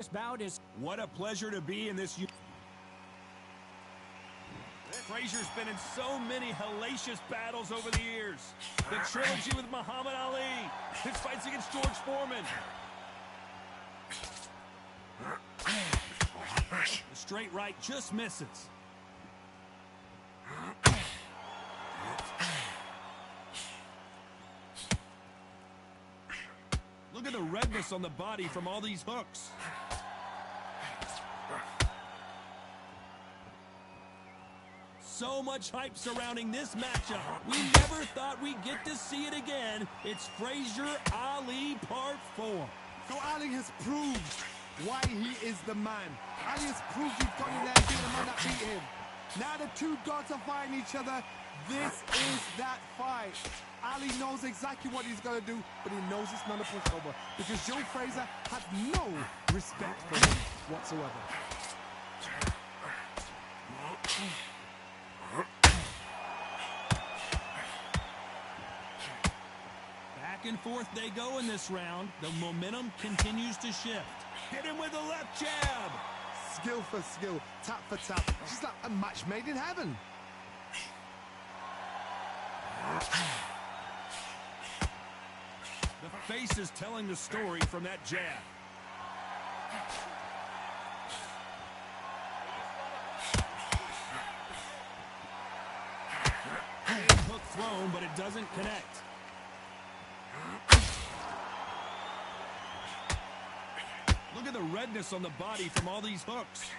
This bout is... What a pleasure to be in this. Frazier's been in so many hellacious battles over the years. The trilogy with Muhammad Ali, his fights against George Foreman. The straight right just misses. Look at the redness on the body from all these hooks. So much hype surrounding this matchup. We never thought we'd get to see it again. It's Frazier Ali Part 4. So Ali has proved why he is the man. Ali has proved he's gone in there and beat the man that beat him. Now the two gods are fighting each other. This is that fight. Ali knows exactly what he's going to do, but he knows it's not a pushover because Joe Frazier has no respect for him whatsoever. Back and forth they go in this round. The momentum continues to shift. Hit him with a left jab. Skill for skill, tap for tap. Just like a match made in heaven. The face is telling the story from that jab. Hook thrown, but it doesn't connect. Look at the redness on the body from all these hooks.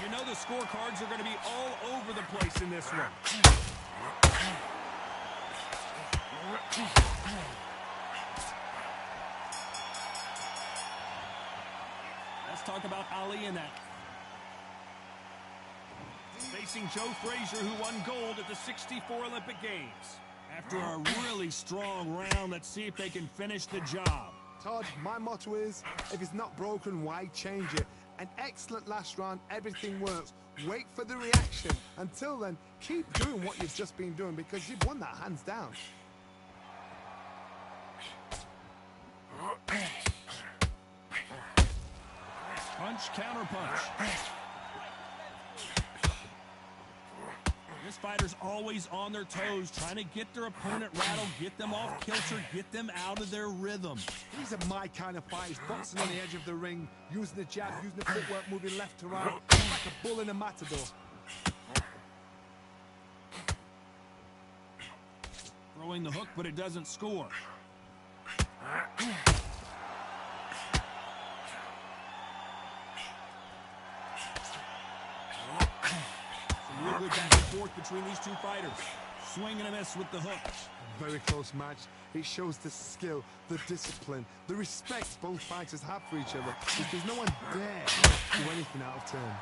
You know the scorecards are going to be all over the place in this one. Let's talk about Ali and that. Facing Joe Frazier, who won gold at the '64 Olympic Games. After a really strong round, let's see if they can finish the job. Todd, my motto is, if it's not broken, why change it? An excellent last round, everything works. Wait for the reaction. Until then, keep doing what you've just been doing because you've won that hands down. Punch, counter punch. This fighter's always on their toes, trying to get their opponent rattled, get them off kilter, get them out of their rhythm. These are my kind of fighters, boxing on the edge of the ring, using the jab, using the footwork, moving left to right, like a bull in a matador. Throwing the hook, but it doesn't score. Real good back and forth between these two fighters. Swing and a miss with the hook. Very close match. It shows the skill, the discipline, the respect both fighters have for each other because no one dare do anything out of turn.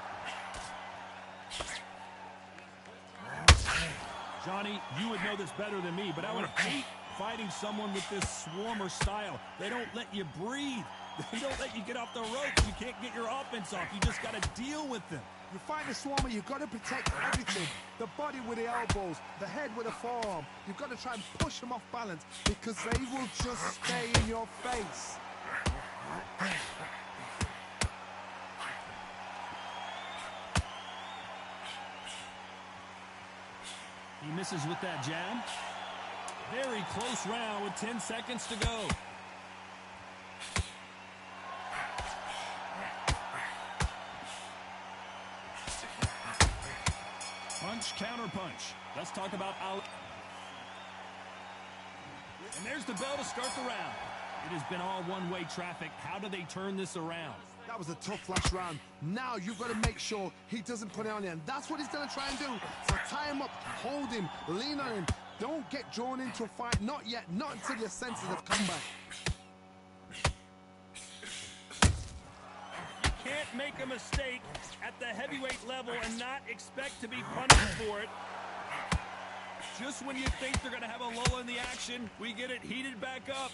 Johnny, you would know this better than me, but I would hate fighting someone with this swarmer style. They don't let you breathe. They don't let you get off the ropes. You can't get your offense off. You just got to deal with them. You fight a swarmer, you've got to protect everything. The body with the elbows, the head with the forearm. You've got to try and push them off balance because they will just stay in your face. He misses with that jab. Very close round with 10 seconds to go. Punch, counter punch. Let's talk about Ali. And there's the bell to start the round. It has been all one-way traffic. How do they turn this around? That was a tough last round. Now you've got to make sure he doesn't put it on you. And that's what he's going to try and do. So tie him up, hold him, lean on him. Don't get drawn into a fight. Not yet. Not until your senses have come back. Can't make a mistake at the heavyweight level and not expect to be punished for it. Just when you think they're going to have a lull in the action, we get it heated back up.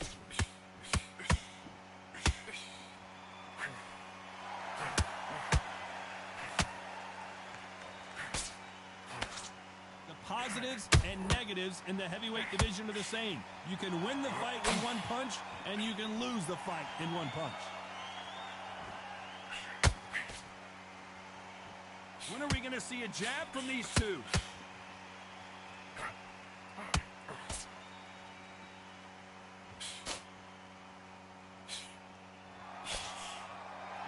The positives and negatives. negatives in the heavyweight division are the same. You can win the fight in one punch, and you can lose the fight in one punch. When are we going to see a jab from these two?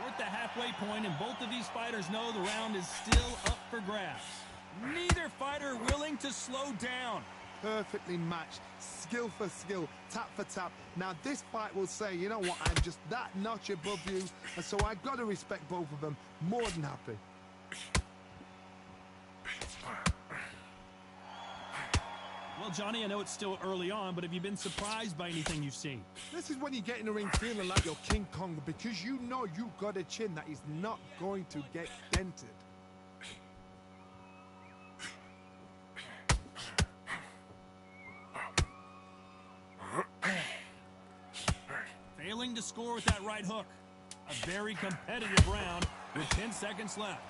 We're at the halfway point, and both of these fighters know the round is still up for grabs. Neither fighter willing to slow down. Perfectly matched, skill for skill, tap for tap. Now this fight will say, you know what, I'm just that notch above you, and so I got to respect both of them. More than happy. Well, Johnny, I know it's still early on, but have you been surprised by anything you've seen? This is when you get in the ring feeling like you're King Kong, because you know you've got a chin that is not going to get dented. Failing to score with that right hook. A very competitive round with 10 seconds left.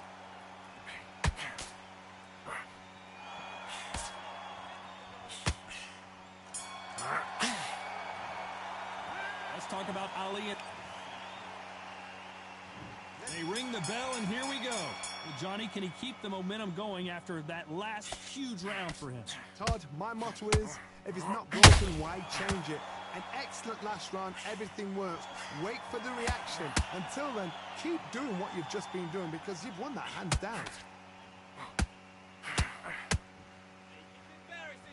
Let's talk about Ali. They ring the bell, and here we go. Well, Johnny, can he keep the momentum going after that last huge round for him? Todd, my motto is, if it's not broken, why change it? An excellent last round, everything works. Wait for the reaction. Until then, keep doing what you've just been doing, because you've won that hands down.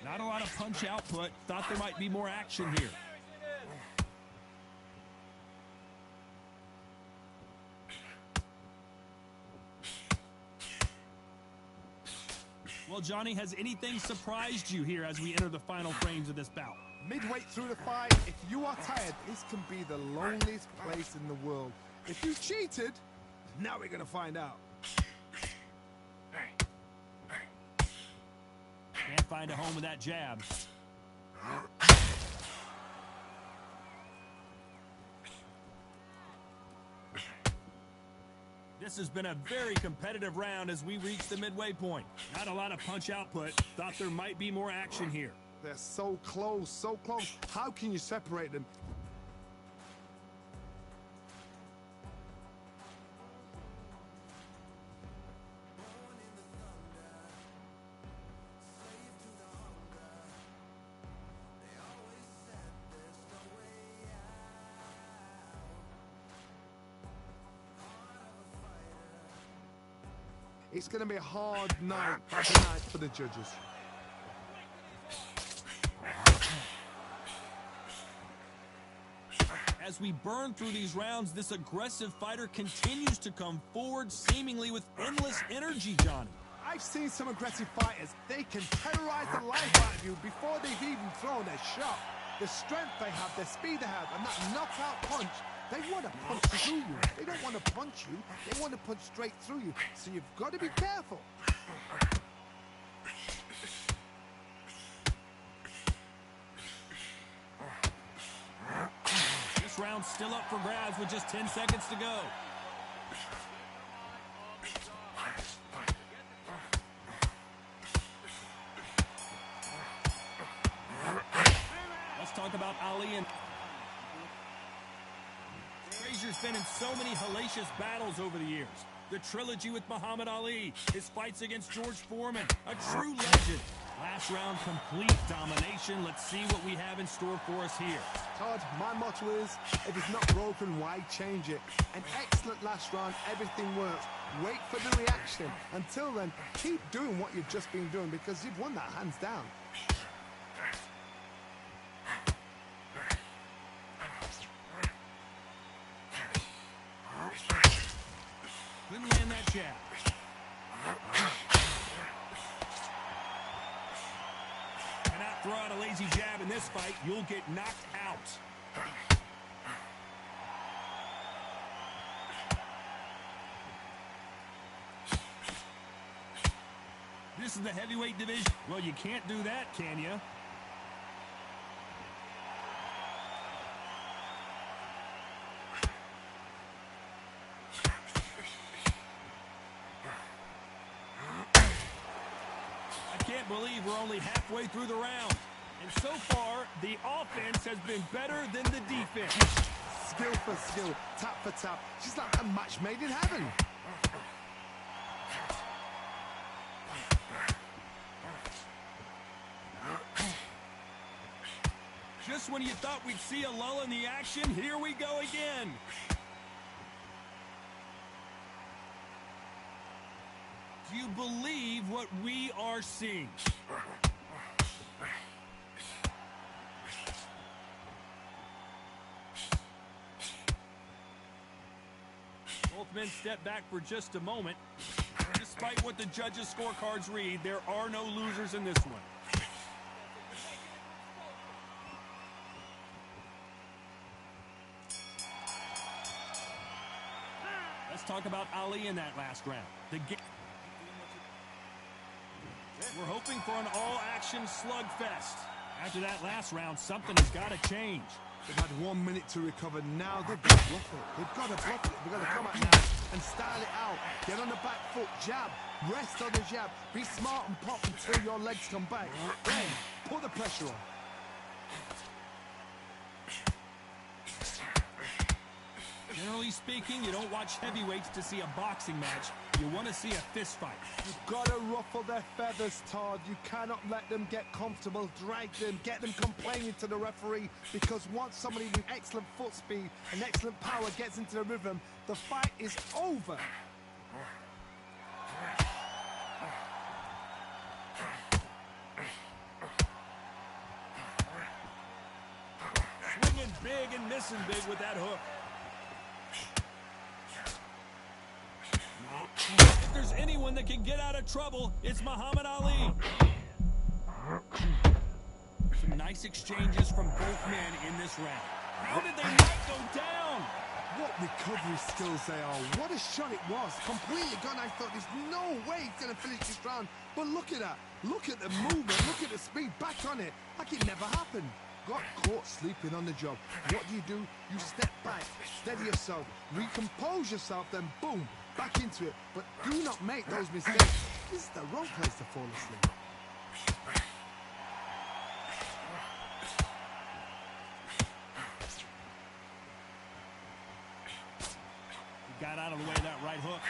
Not a lot of punch output. Thought there might be more action here. Well, Johnny, has anything surprised you here as we enter the final frames of this bout? Midway through the fight, if you are tired, this can be the loneliest place in the world. If you cheated, now we're going to find out. Can't find a home with that jab. This has been a very competitive round as we reach the midway point. Not a lot of punch output. Thought there might be more action here. They're so close, so close. How can you separate them? It's going to be a hard night tonight for the judges. As we burn through these rounds, this aggressive fighter continues to come forward, seemingly with endless energy, Johnny. I've seen some aggressive fighters. They can terrorize the life out of you before they've even thrown a shot. The strength they have, the speed they have, and that knockout punch, they want to punch through you. They don't want to punch you. They want to punch straight through you. So you've got to be careful. This round's still up for grabs with just 10 seconds to go. Let's talk about Ali and... Frazier's been in so many hellacious battles over the years. The trilogy with Muhammad Ali, his fights against George Foreman, a true legend. Last round, complete domination. Let's see what we have in store for us here. Todd, my motto is, if it's not broken, why change it? An excellent last round, everything works. Wait for the reaction. Until then, keep doing what you've just been doing, because you've won that hands down. Couldn't land that jab. Cannot throw out a lazy jab in this fight. You'll get knocked out. This is the heavyweight division. Well, you can't do that, can you? believe we're only halfway through the round. And so far, the offense has been better than the defense. Skill for skill, tap for tap. Just like a match made in heaven. Just when you thought we'd see a lull in the action, here we go again. Do you believe what we are seeing? Both men step back for just a moment. Despite what the judges' scorecards read, there are no losers in this one. Let's talk about Ali in that last round. We're hoping for an all-action slugfest. After that last round, something has got to change. They've had 1 minute to recover. Now they've got to bluff it. They've got to bluff it. They've got to come out now and style it out. Get on the back foot, jab. Rest on the jab. Be smart and pop until your legs come back. Then put the pressure on. Generally speaking, you don't watch heavyweights to see a boxing match. You want to see a fist fight. You've got to ruffle their feathers, Todd. You cannot let them get comfortable, drag them, get them complaining to the referee, because once somebody with excellent foot speed and excellent power gets into the rhythm, the fight is over. Swinging big and missing big with that hook. If there's anyone that can get out of trouble, it's Muhammad Ali. Some nice exchanges from both men in this round. How did they not go down? What recovery skills they are. What a shot it was. Completely gone. I thought there's no way he's going to finish this round. But look at that. Look at the movement. Look at the speed. Back on it. Like it never happened. Got caught sleeping on the job. What do? You step back. Steady yourself. Recompose yourself. Then boom. Back into it. But do not make those mistakes. This is the wrong place to fall asleep. He got out of the way of that right hook.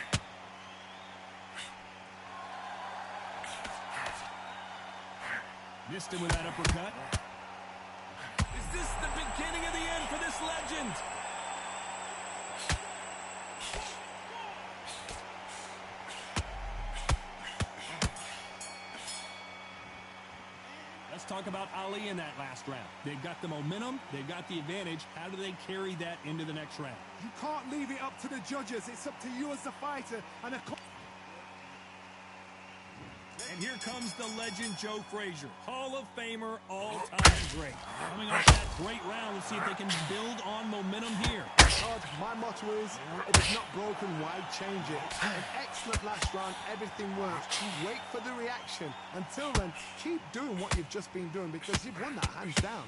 Missed him with that uppercut. Is this the beginning of the end for this legend? Let's talk about Ali in that last round. They've got the momentum. They've got the advantage. How do they carry that into the next round? You can't leave it up to the judges. It's up to you as the fighter. And here comes the legend Joe Frazier, Hall of Famer, all-time great. Coming off that great round, let's see if they can build on momentum here. Todd, my motto is, if it's not broken, why change it? An excellent last round, everything works. You wait for the reaction. Until then, keep doing what you've just been doing, because you've won that hands down.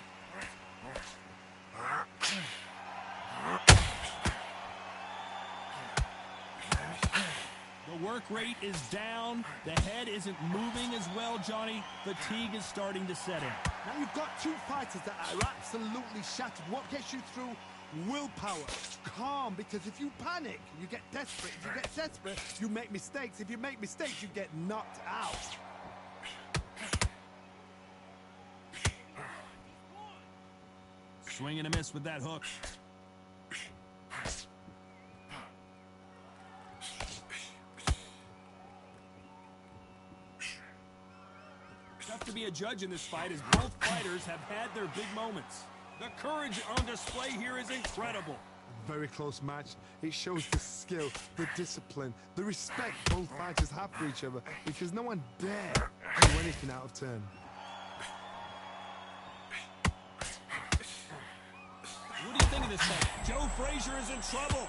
The work rate is down. The head isn't moving as well, Johnny. Fatigue is starting to set in. Now you've got two fighters that are absolutely shattered. What gets you through? Willpower. Calm, because if you panic, you get desperate. If you get desperate, you make mistakes. If you make mistakes, you get knocked out. Swing and a miss with that hook. Tough to be a judge in this fight, as both fighters have had their big moments. The courage on display here is incredible. Very close match. It shows the skill, the discipline, the respect both fighters have for each other, because no one dare do anything out of turn. What do you think of this fight? Joe Frazier is in trouble.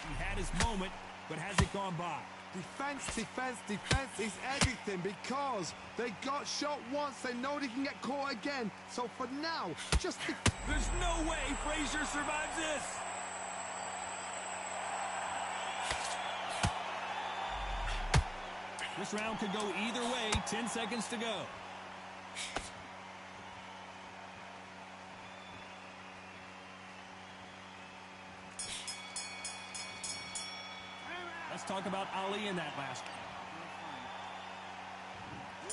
He had his moment, but has it gone by? Defense, defense, defense is everything, because they got shot once, they know they can get caught again. So for now, just... There's no way Frazier survives this. This round could go either way. 10 seconds to go. Let's talk about Ali in that last one.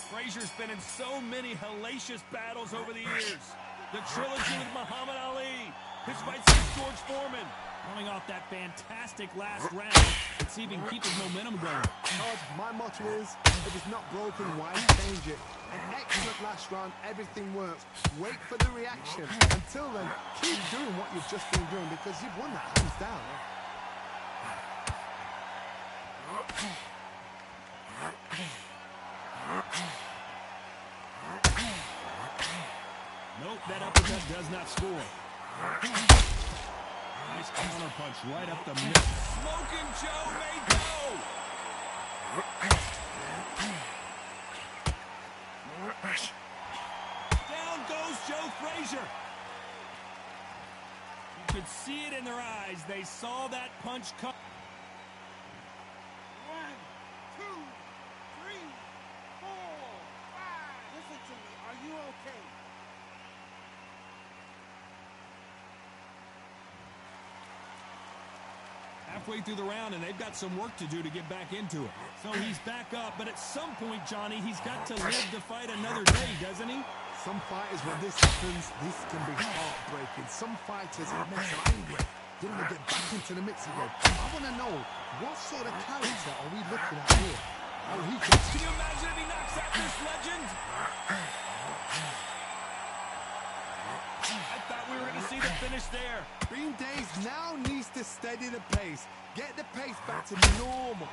Frazier's been in so many hellacious battles over the years. The trilogy with Muhammad Ali. His fights against George Foreman. Coming off that fantastic last round. Let's see if he can keep his momentum going. Todd, my motto is, if it's not broken, why change it? An excellent last round, everything works. Wait for the reaction. Until then, keep doing what you've just been doing because you've won that hands down. Nope, that uppercut does not score. Nice counter punch right up the middle. Smoking Joe may go. Down goes Joe Frazier. You could see it in their eyes. They saw that punch come. 1, 2, 3, 4, 5. Listen to me. Are you okay? Halfway through the round, and they've got some work to do to get back into it. So he's back up, but at some point, Johnny, he's got to live to fight another day, doesn't he? Some fighters, when this happens, this can be heartbreaking. Some fighters, it makes them angry. Then they get back into the mix again. I want to know, what sort of character are we looking at here? Oh, he can... Can you imagine if he knocks out this legend? I thought we were going to see the finish there. Bean Days now needs to steady the pace. Get the pace back to normal.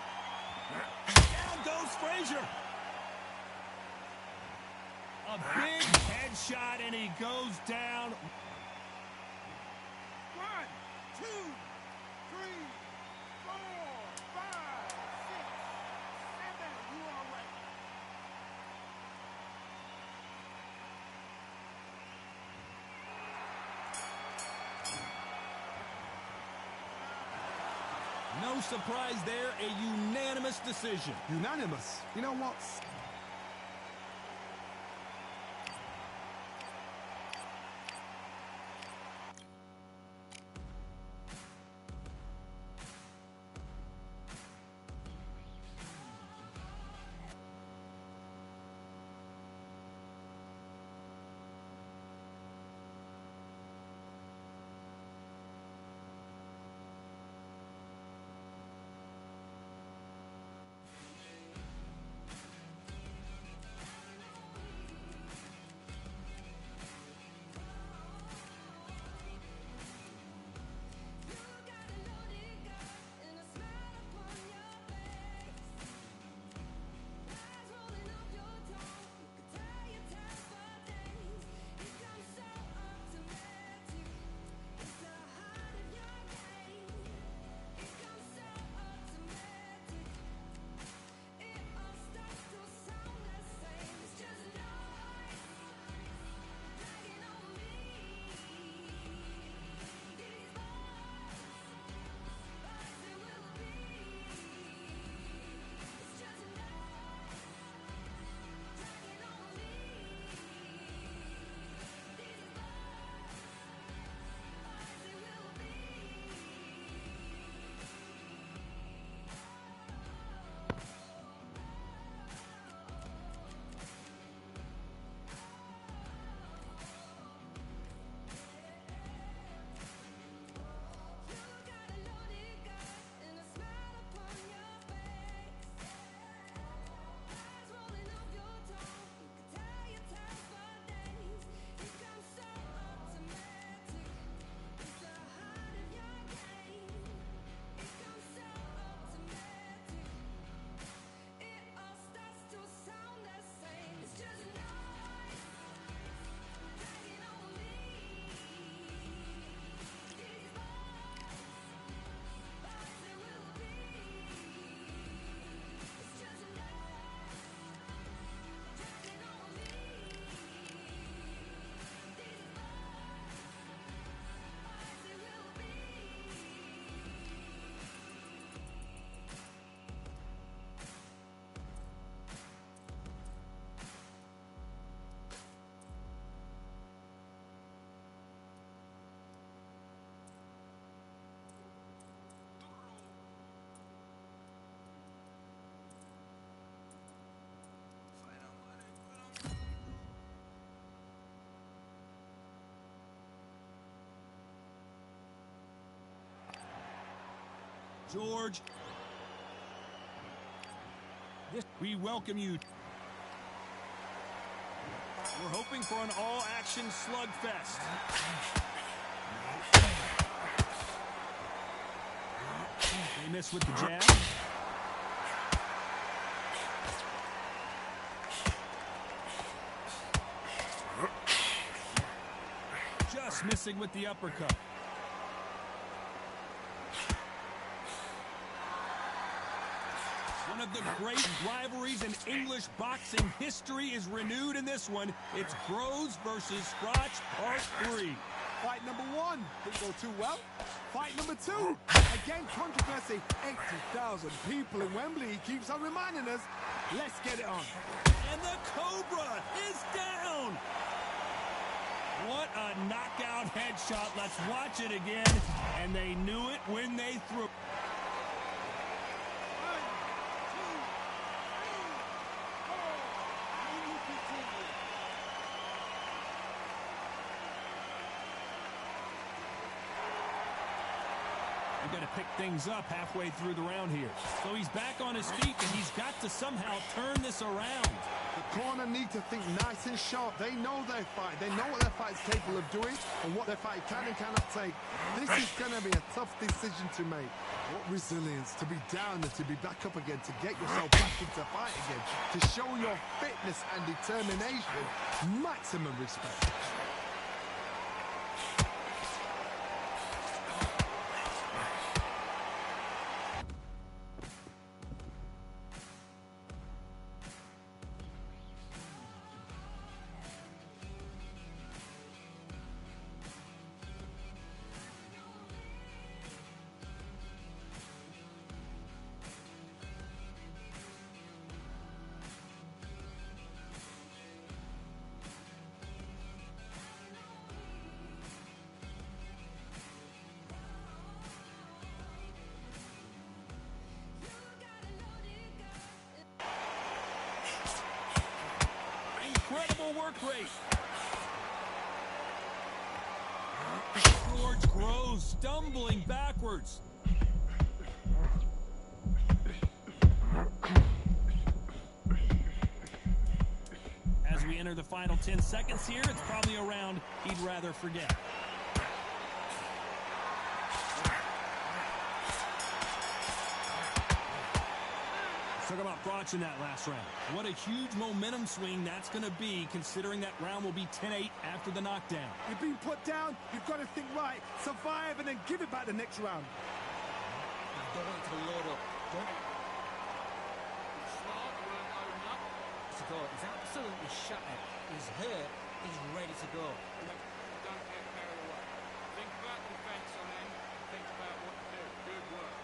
Down goes Frazier. A big headshot, and he goes down. 1, 2, 3, 4, 5, 6, 7. You all right? No surprise there, a unanimous decision. Unanimous. You know what? George, we welcome you. We're hoping for an all-action slugfest. They miss with the jab. Just missing with the uppercut. One of the great rivalries in English boxing history is renewed in this one. It's Groves versus Scratch Part 3. Fight number 1 didn't go too well. Fight number 2, again controversy. 80,000 people in Wembley. He keeps on reminding us. Let's get it on. And the Cobra is down. What a knockout headshot. Let's watch it again. And they knew it when they threw. We're going to pick things up halfway through the round here. So he's back on his feet, and he's got to somehow turn this around. The corner need to think nice and sharp. They know their fight. They know what their fight's capable of doing and what their fight can and cannot take. This is going to be a tough decision to make. What resilience to be down and to be back up again, to get yourself back into fight again, to show your fitness and determination. Maximum respect. Incredible work rate. George Groves stumbling backwards. As we enter the final 10 seconds here, it's probably a round he'd rather forget. Talk about thoughts in that last round. What a huge momentum swing that's going to be, considering that round will be 10-8 after the knockdown. You've been put down, you've got to think right, survive, and then give it back the next round. Don't want to load up. Don't. Smart, you weren't loading up. To go. He's absolutely shattered. He's hurt. He's ready to go. Don't get carried away. Think about the defense on him. Think about what to do. Good work.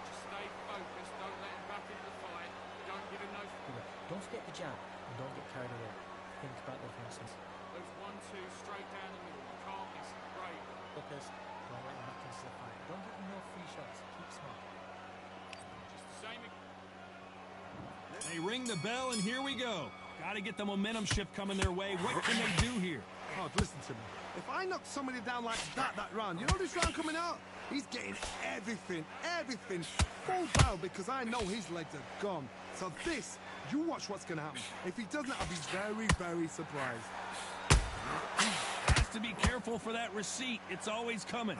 Just stay focused. Don't let him back into the fight. Don't give him no... Don't forget the jab and don't get carried away. Think about the defenses. Those 1-2 straight down the middle. Calmness. Great. Focus. Don't let him back into the fight. Don't give him no free shots. Keep smart. Just the same... They ring the bell, and here we go. Got to get the momentum shift coming their way. What can they do here? Oh, listen to me. If I knock somebody down like that round, you know this round coming out? He's getting everything, full barrel, because I know his legs are gone. So this, you watch what's going to happen. If he doesn't, I'll be very, very surprised. Has to be careful for that receipt. It's always coming.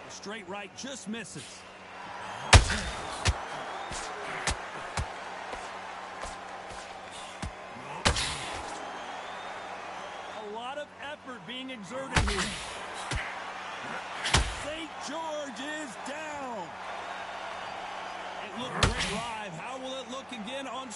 The straight right just misses. A lot of effort being exerted here. St. George is down. It looked great live. How will it look again on...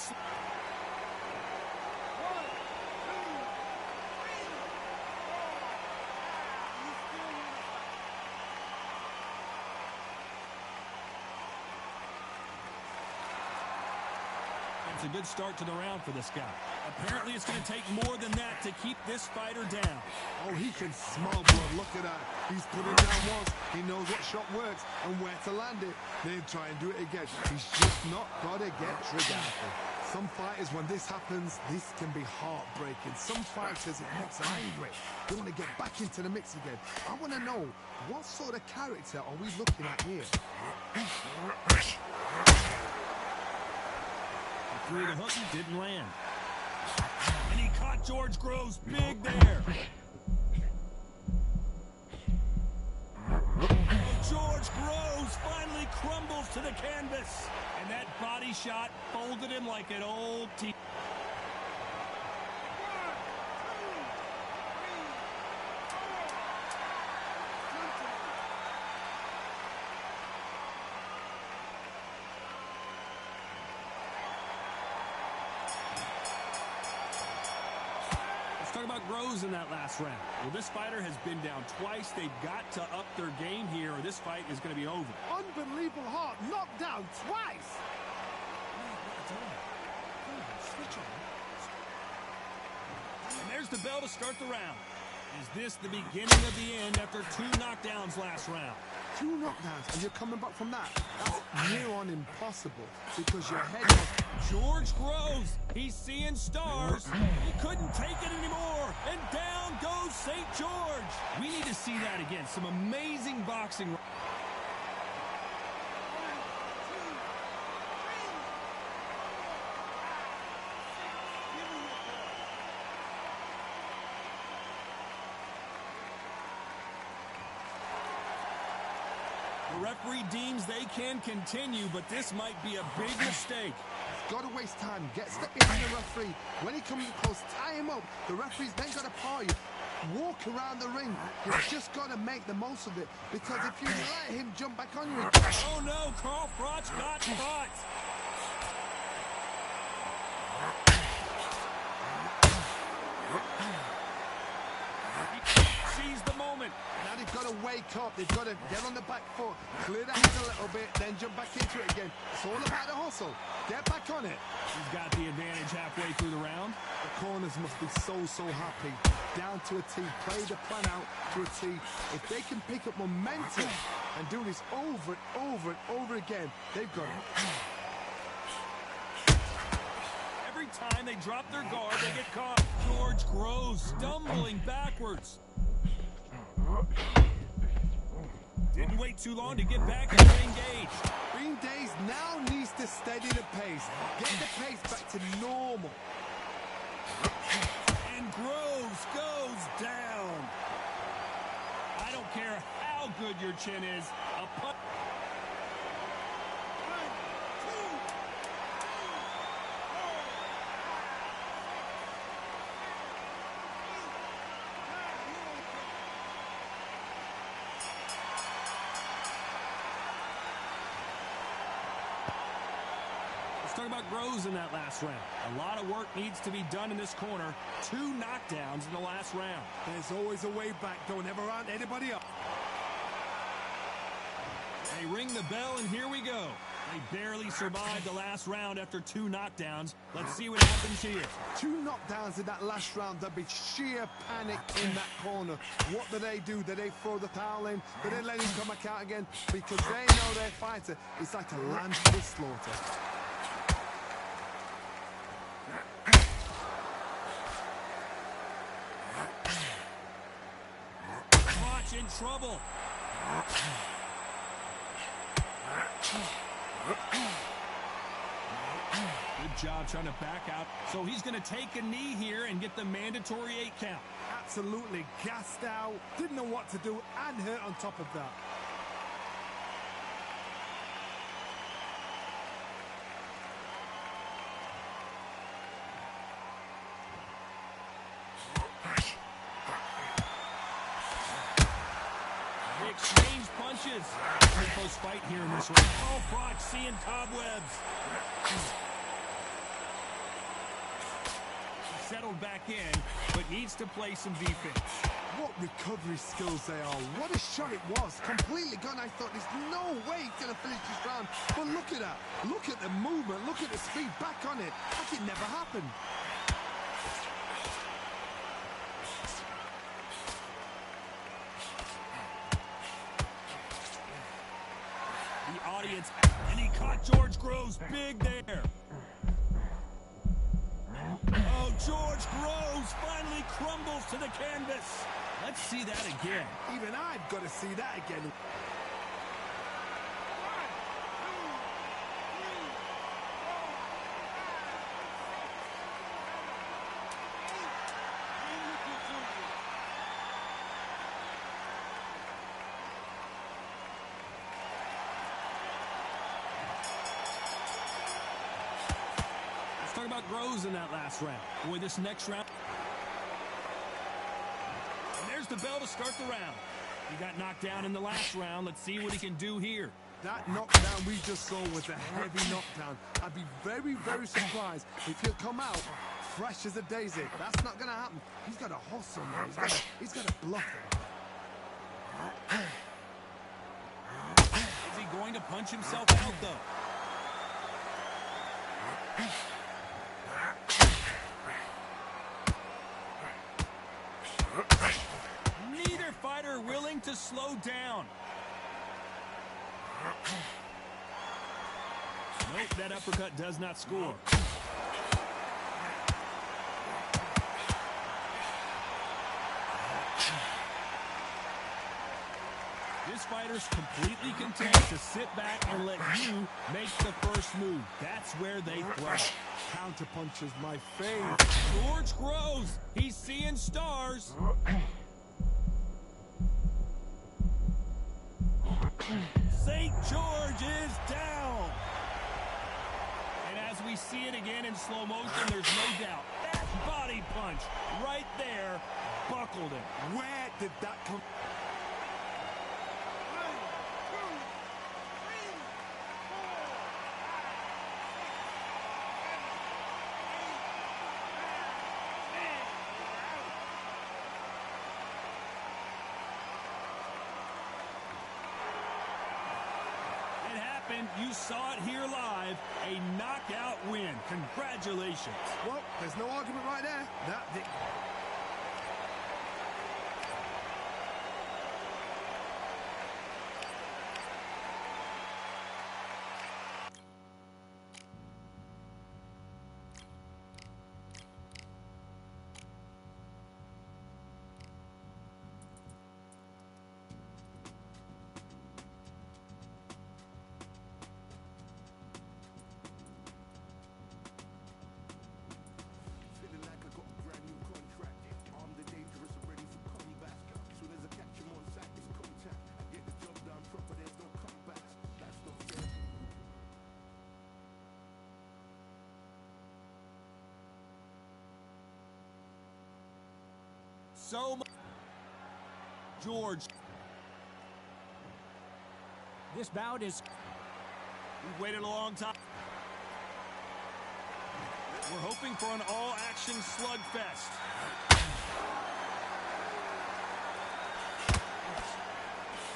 It's a good start to the round for this guy. Apparently it's going to take more than that to keep this fighter down. Oh, he can smell blood. Look at that. He's put it down once. He knows what shot works and where to land it. Then try and do it again. He's just not got to get trigger happy. Some fighters, when this happens, this can be heartbreaking. Some fighters, it makes them angry. They want to get back into the mix again. I want to know, what sort of character are we looking at here? Through the hook, he didn't land. And he caught George Groves big there. George Groves finally crumbles to the canvas. And that body shot folded him like an old tea. Talk about Groves in that last round. Well, this fighter has been down twice. They've got to up their game here, or this fight is going to be over. Unbelievable heart, knocked down twice. And there's the bell to start the round. Is this the beginning of the end after 2 knockdowns last round? 2 knockdowns, and you're coming back from that? That's near on impossible, because your head was... George Groves, he's seeing stars. He couldn't take it anymore, and down goes St. George. We need to see that again. Some amazing boxing. The referee deems they can continue, but this might be a big mistake. Got to waste time. Get step behind the referee. When he comes close, tie him up. The referee's then got to paw you. Walk around the ring. You've just got to make the most of it. Because if you let him jump back on you... Oh no, Carl Froch got caught. Seize the moment. Now they've got to wake up. They've got to get on the back foot, clear the head a little bit, then jump back into it again. It's all about the hustle. Get back on it. He's got the advantage halfway through the round. The corners must be so happy. Down to a T. Play the plan out to a T. If they can pick up momentum and do this over and over and over again, they've got it. Every time they drop their guard, they get caught. George Groves stumbling backwards. Didn't wait too long to get back and re-engage. Green Days now needs to steady the pace. Get the pace back to normal. And Groves goes down. I don't care how good your chin is. A punch. Let's talk about Groves in that last round. A lot of work needs to be done in this corner. 2 knockdowns in the last round. There's always a way back. Don't ever round anybody up. They ring the bell, and here we go. They barely survived the last round after 2 knockdowns. Let's see what happens here. 2 knockdowns in that last round. There'd be sheer panic in that corner. What do? Do they throw the towel in? Do they let him come back out again? Because they know their fighter is like a lamb to the slaughter. Watch in trouble. Good job trying to back out. So he's going to take a knee here and get the mandatory 8 count. Absolutely gassed out. Didn't know what to do and hurt on top of that. They exchange punches. Pretty close fight here in this round. Oh, Brock seeing cobwebs. He settled back in, but needs to play some defense. What recovery skills they are. What a shot it was. Completely gone. I thought there's no way he's going to finish this round. But look at that. Look at the movement. Look at the speed. Back on it. Like it never happened. The audience, and he caught George Groves big there. George Groves finally crumbles to the canvas. Let's see that again. Even I've got to see that again. Let's talk about Groves in that last round. Boy, this next round. And there's the bell to start the round. He got knocked down in the last round. Let's see what he can do here. That knockdown we just saw was a heavy knockdown. I'd be very, very surprised if he'll come out fresh as a daisy. That's not going to happen. He's got a hustle, man. He's got a bluff him. Is he going to punch himself out, though? Neither fighter willing to slow down. Nope, that uppercut does not score. This fighter's completely content to sit back and let you make the first move. That's where they throw. Counter punches, my favorite. George Groves, he's seeing stars. St. George is down. And as we see it again in slow motion, there's no doubt. That body punch right there buckled him. Where did that come? You saw it here live, a knockout win. Congratulations. Well, there's no argument right there. So much. George. This bout is... We've waited a long time. We're hoping for an all-action slugfest.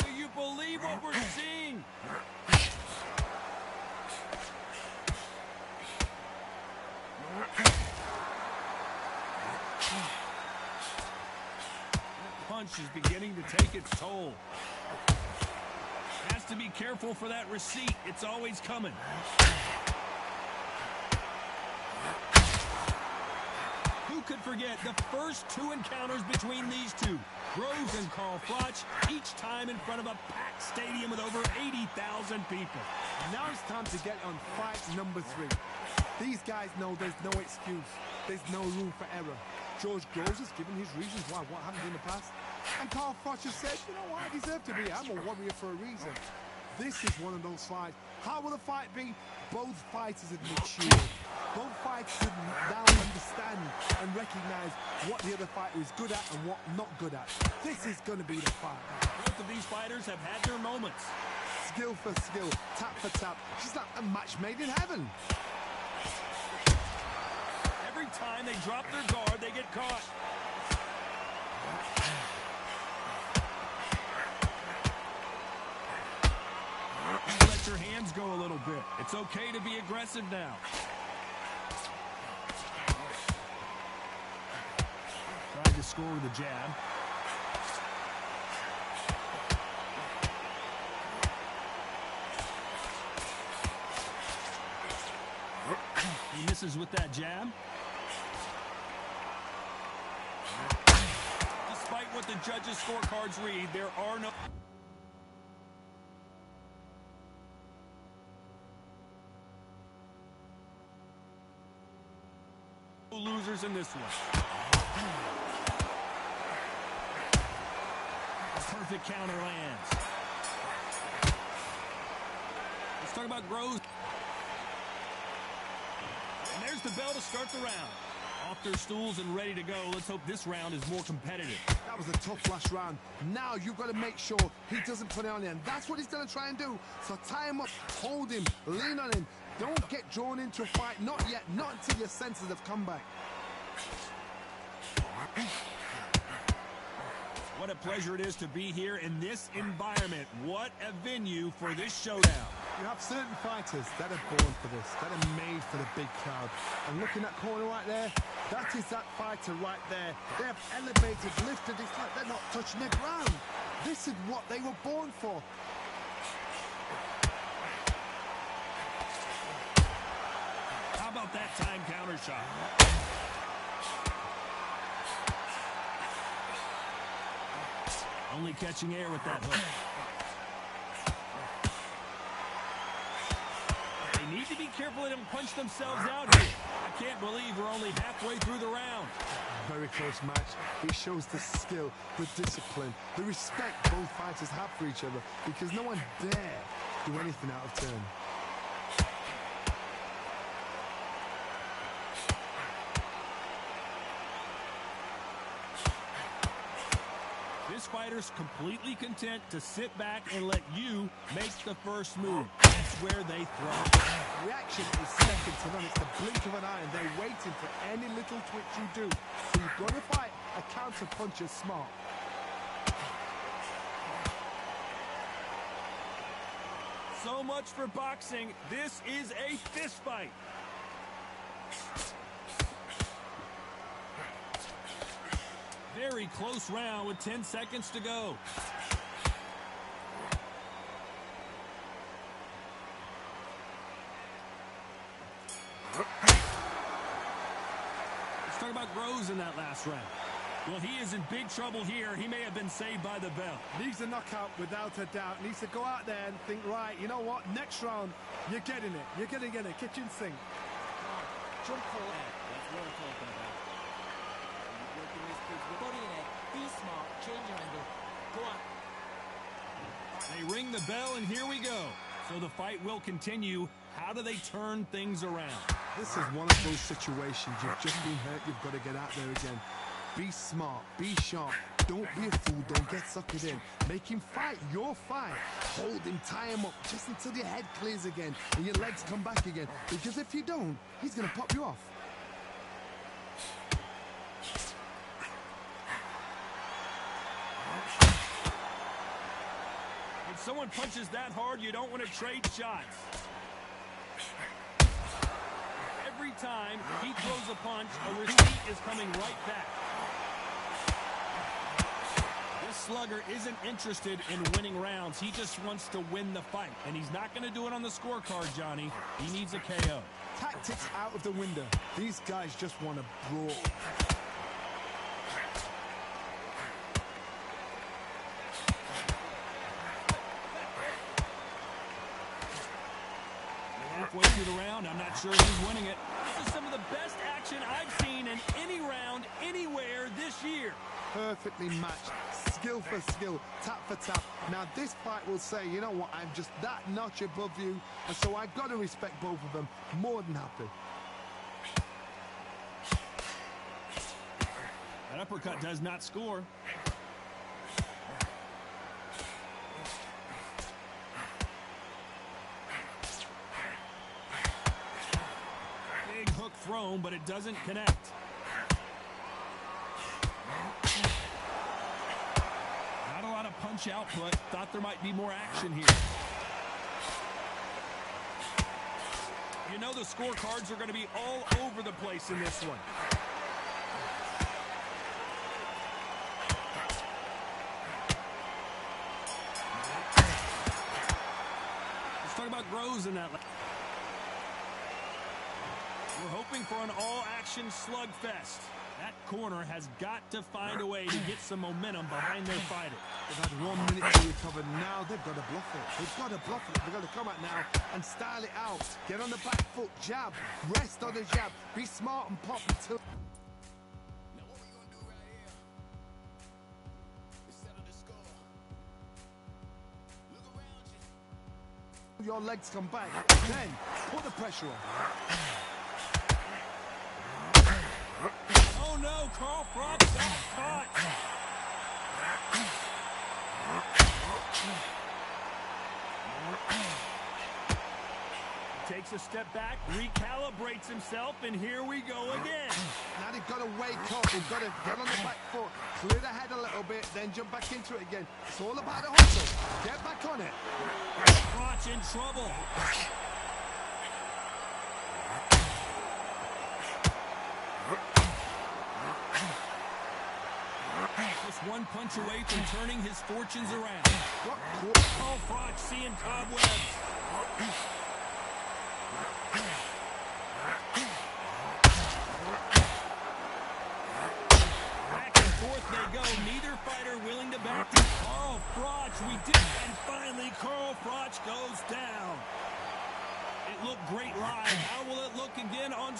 Do you believe what we're seeing? Punch is beginning to take its toll. Has to be careful for that receipt. It's always coming. Who could forget the first two encounters between these two? Groves and Carl Froch, each time in front of a packed stadium with over 80,000 people. Now it's time to get on fight number 3. These guys know there's no excuse. There's no room for error. George Groves has given his reasons why what happened in the past. And Carl Froch has said, you know what, I deserve to be here. I'm a warrior for a reason. This is one of those fights. How will the fight be? Both fighters have matured. Both fighters now understand and recognize what the other fighter is good at and what not good at. This is going to be the fight. Both of these fighters have had their moments. Skill for skill, tap for tap. It's like a match made in heaven. Every time they drop their guard, they get caught. Let your hands go a little bit. It's okay to be aggressive now. Tried to score with a jab. He misses with that jab. what the judges' scorecards read. There are no... losers in this one. Perfect counter lands. Let's talk about Groves. And there's the bell to start the round. Off their stools and ready to go. Let's hope this round is more competitive. That was a tough last round. Now you've got to make sure he doesn't put it on the end. That's what he's going to try and do. So tie him up, hold him, lean on him. Don't get drawn into a fight. Not yet. Not until your senses have come back. What a pleasure it is to be here in this environment. What a venue for this showdown. You have certain fighters that are born for this, that are made for the big crowd. And looking at that corner right there, that is that fighter right there. They have elevated, lifted, it's like they're not touching the ground. This is what they were born for. How about that time counter shot? Only catching air with that hook. They need to be careful they don't punch themselves out here. I can't believe we're only halfway through the round. Very close match. It shows the skill, the discipline, the respect both fighters have for each other, because no one dare do anything out of turn. This fighter's completely content to sit back and let you make the first move. That's where they thrive. Reaction is second to none. It's the blink of an eye, and they're waiting for any little twitch you do. So you've got to fight a counter puncher smart. So much for boxing. This is a fist fight. Very close round with 10 seconds to go. Let's talk about Groves in that last round. Well, he is in big trouble here. He may have been saved by the bell. Needs a knockout without a doubt. Needs to go out there and think, right, you know what? Next round, you're getting it. You're going to get a kitchen sink. Jump forward. That's what I'm talking about. Working this kid's body in it. Be smart. Change your angle. Go on. They ring the bell, and here we go. So the fight will continue. How do they turn things around? This is one of those situations. You've just been hurt. You've got to get out there again. Be smart. Be sharp. Don't be a fool. Don't get suckered in. Make him fight your fight. Hold him. Tie him up just until your head clears again and your legs come back again. Because if you don't, he's going to pop you off. When someone punches that hard, you don't want to trade shots. Every time he throws a punch, a receipt is coming right back. This slugger isn't interested in winning rounds. He just wants to win the fight. And he's not going to do it on the scorecard, Johnny. He needs a KO. Tactics out of the window. These guys just want to brawl. Halfway through the round, I'm not sure who's winning it. This is some of the best action I've seen in any round, anywhere this year. Perfectly matched, skill for skill, tap for tap. Now this fight will say, you know what, I'm just that notch above you, and so I've got to respect both of them. More than happy. That uppercut does not score. Big hook thrown, but it doesn't connect. Not a lot of punch output. Thought there might be more action here. You know the scorecards are going to be all over the place in this one. Let's talk about Groves in that. We're hoping for an all-action slugfest. That corner has got to find a way to get some momentum behind their fighter. They've had 1 minute to recover. Now they've got to bluff it. They've got to bluff it. They've got to come out now and style it out. Get on the back foot, jab, rest on the jab. Be smart and pop until... Your legs come back, then put the pressure on. Oh no, Carl Froch got caught. Takes a step back, recalibrates himself, and here we go again. Now they've got to wake up, they've got to get on the back foot, clear the head a little bit, then jump back into it again. It's all about the hustle. Get back on it. Froch in trouble. Just one punch away from turning his fortunes around. Carl Froch seeing cobwebs. Back and forth they go. Neither fighter willing to back down. Carl Froch, we did, and finally Carl Froch goes down. It looked great live. How will it look again on?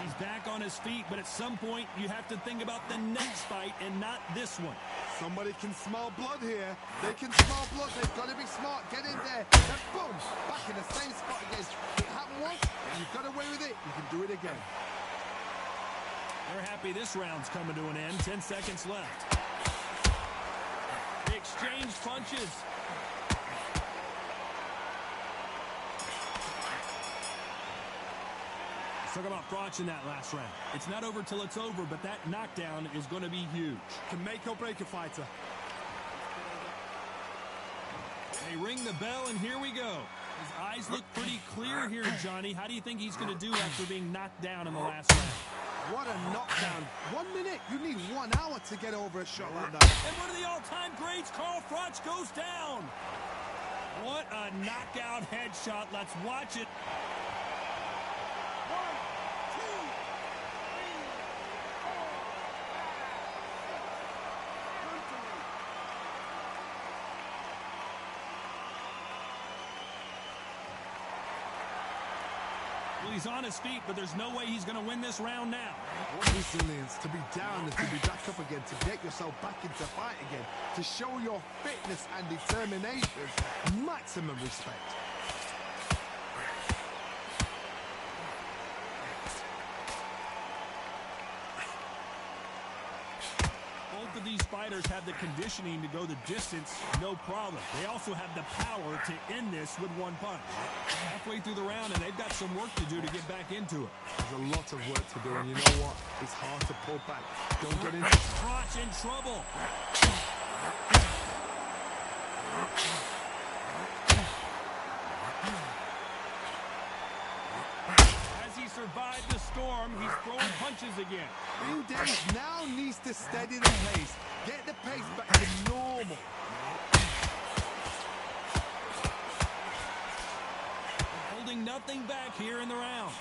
He's back on his feet, but at some point you have to think about the next fight and not this one. Somebody can smell blood here. They can smell blood. They've got to be smart. Get in there. Then boom, back in the same spot again. It happened once, and you've got away with it. You can do it again. They're happy this round's coming to an end. 10 seconds left. They exchange punches. Let's talk about Froch in that last round. It's not over till it's over, but that knockdown is going to be huge. Can make or break a fighter. They ring the bell, and here we go. His eyes look pretty clear here, Johnny. How do you think he's going to do after being knocked down in the last round? What a knockdown. 1 minute. You need 1 hour to get over a shot like that. And one of the all-time greats, Carl Froch, goes down. What a knockout headshot. Let's watch it. Well, he's on his feet, but there's no way he's going to win this round now. What resilience to be down and to be back up again, to get yourself back into fight again, to show your fitness and determination. Maximum respect. Both of these fighters have the conditioning to go the distance, no problem. They also have the power to end this with one punch. Halfway through the round, and they've got some work to do to get back into it. There's a lot of work to do, and you know what? It's hard to pull back. Don't get into... Froch in trouble. As he survived the storm, he's throwing punches again. Dave now needs to steady the pace. Get the pace back to normal. Holding nothing back here in the round.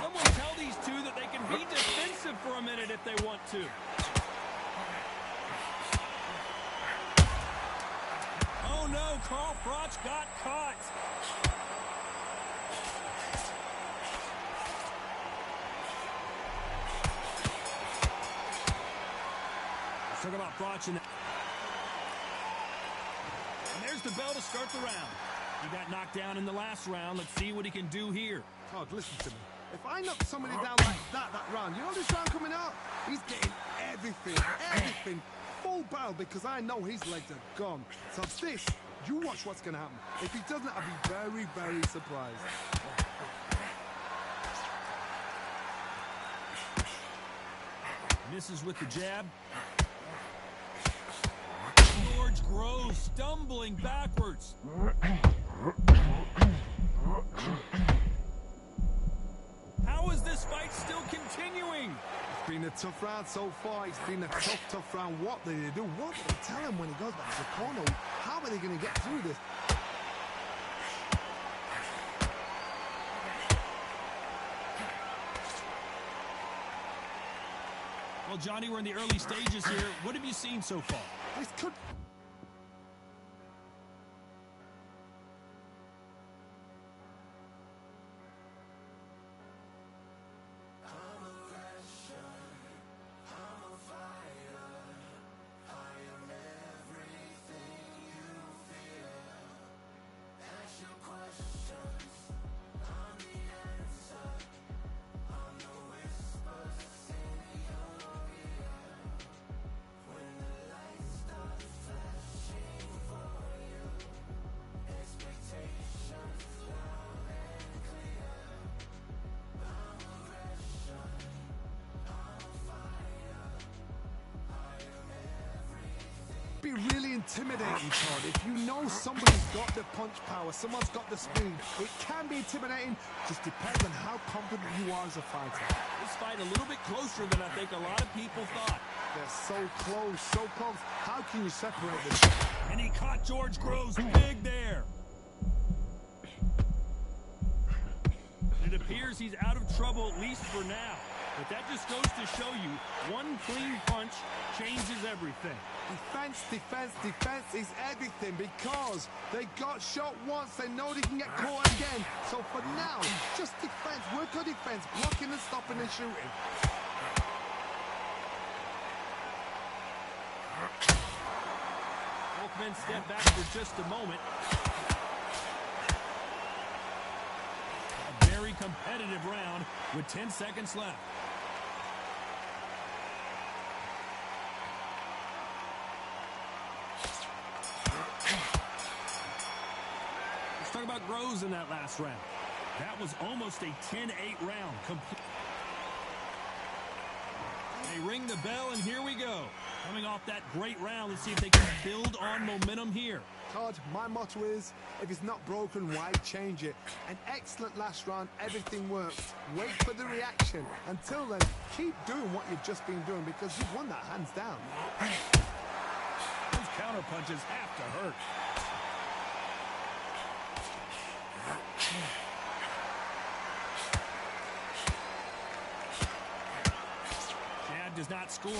Someone tell these two that they can be defensive for a minute if they want to. Oh no, Carl Froch got caught. Let's talk about Froch and there's the bell to start the round. He got knocked down in the last round. Let's see what he can do here. Todd, listen to me. If I knock somebody down like that round, you know this round coming out? He's getting everything, full barrel, because I know his legs are gone. So this, you watch what's going to happen. If he doesn't, I'll be very, very surprised. Misses with the jab. still stumbling backwards. How is this fight still continuing? It's been a tough round so far. It's been a tough round. What do they do? What do they tell him when he goes back to the corner? How are they going to get through this? Well, Johnny, we're in the early stages here. What have you seen so far? This could... be really intimidating, Todd. If you know somebody's got the punch power, someone's got the speed, it can be intimidating. Just depends on how confident you are as a fighter. This fight a little bit closer than I think a lot of people thought. They're so close, so close. How can you separate them? And he caught George Groves big there. It appears he's out of trouble, at least for now. But that just goes to show you, one clean punch changes everything. Defense, defense, defense is everything because they got shot once. They know they can get caught again. So for now, just defense. Work on defense, blocking and stopping and shooting. Both men step back for just a moment. A very competitive round with 10 seconds left. Let's talk about Groves in that last round. That was almost a 10-8 round. They ring the bell, and here we go. Coming off that great round, let's see if they can build on momentum here. Todd, my motto is, if it's not broken, why change it? An excellent last round, everything works. Wait for the reaction. Until then, keep doing what you've just been doing because you've won that hands down. Those counter punches have to hurt. Chad does not score.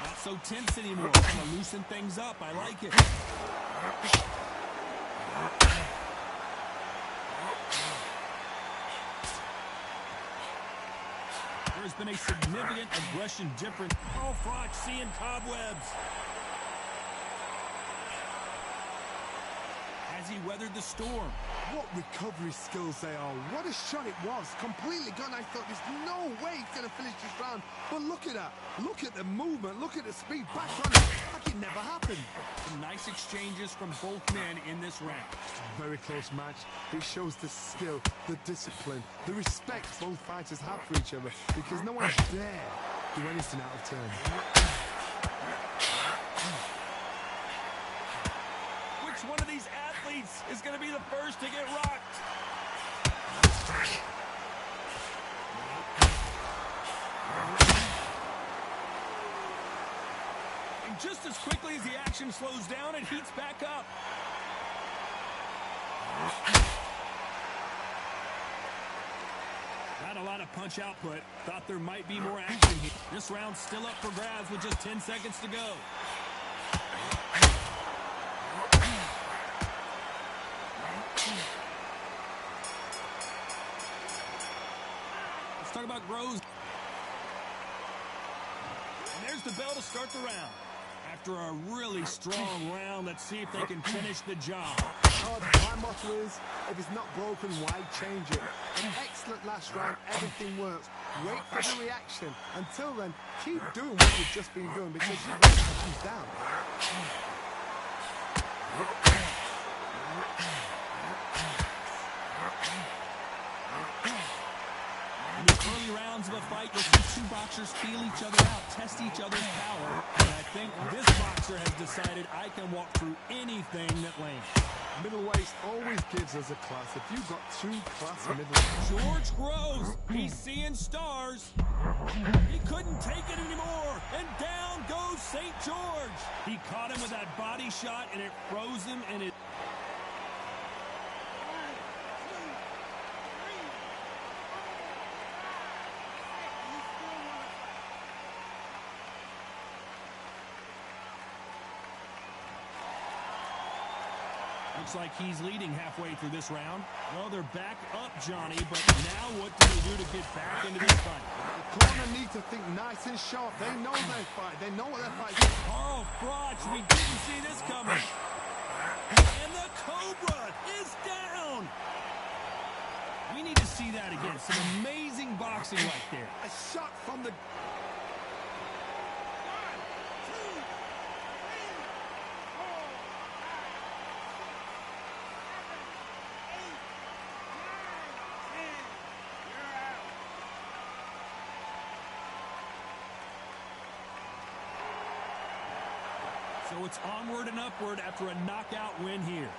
Not so tense anymore. Kind of loosen things up. I like it. There's been a significant aggression difference. Oh, Froch seeing cobwebs. Has he weathered the storm? What recovery skills they are. What a shot it was. Completely gone. I thought there's no way he's going to finish this round. But look at that. Look at the movement. Look at the speed. Back on it. Like it never happened. Some nice exchanges from both men in this round. Very close match. It shows the skill, the discipline, the respect both fighters have for each other because no one dare do anything out of turn. Which one of these athletes is going to be the first to get rocked? And just as quickly as the action slows down, it heats back up. Not a lot of punch output. Thought there might be more action here. This round's still up for grabs with just 10 seconds to go. Let's talk about Groves. And there's the bell to start the round. After a really strong round, let's see if they can finish the job. Todd, my motto is, if it's not broken, why change it? An excellent last round, everything works. Wait for the reaction. Until then, keep doing what you've just been doing because you've won hands down. In these early rounds of a fight, you'll see two boxers feel each other out, test each other's power, and I think this boxer has decided I can walk through anything that lands. Middleweight always gives us a class. If you've got two class middleweights. George grows. He's seeing stars. He couldn't take it anymore, and down goes St. George. He caught him with that body shot, and it froze him, and it... Looks like he's leading halfway through this round. Well, they're back up, Johnny, but now what do they do to get back into this fight? The corner need to think nice and sharp. They know their fight. They know what their fight is. Carl Froch, we didn't see this coming. And the Cobra is down. We need to see that again. Some amazing boxing right there. A shot from the... So it's onward and upward after a knockout win here.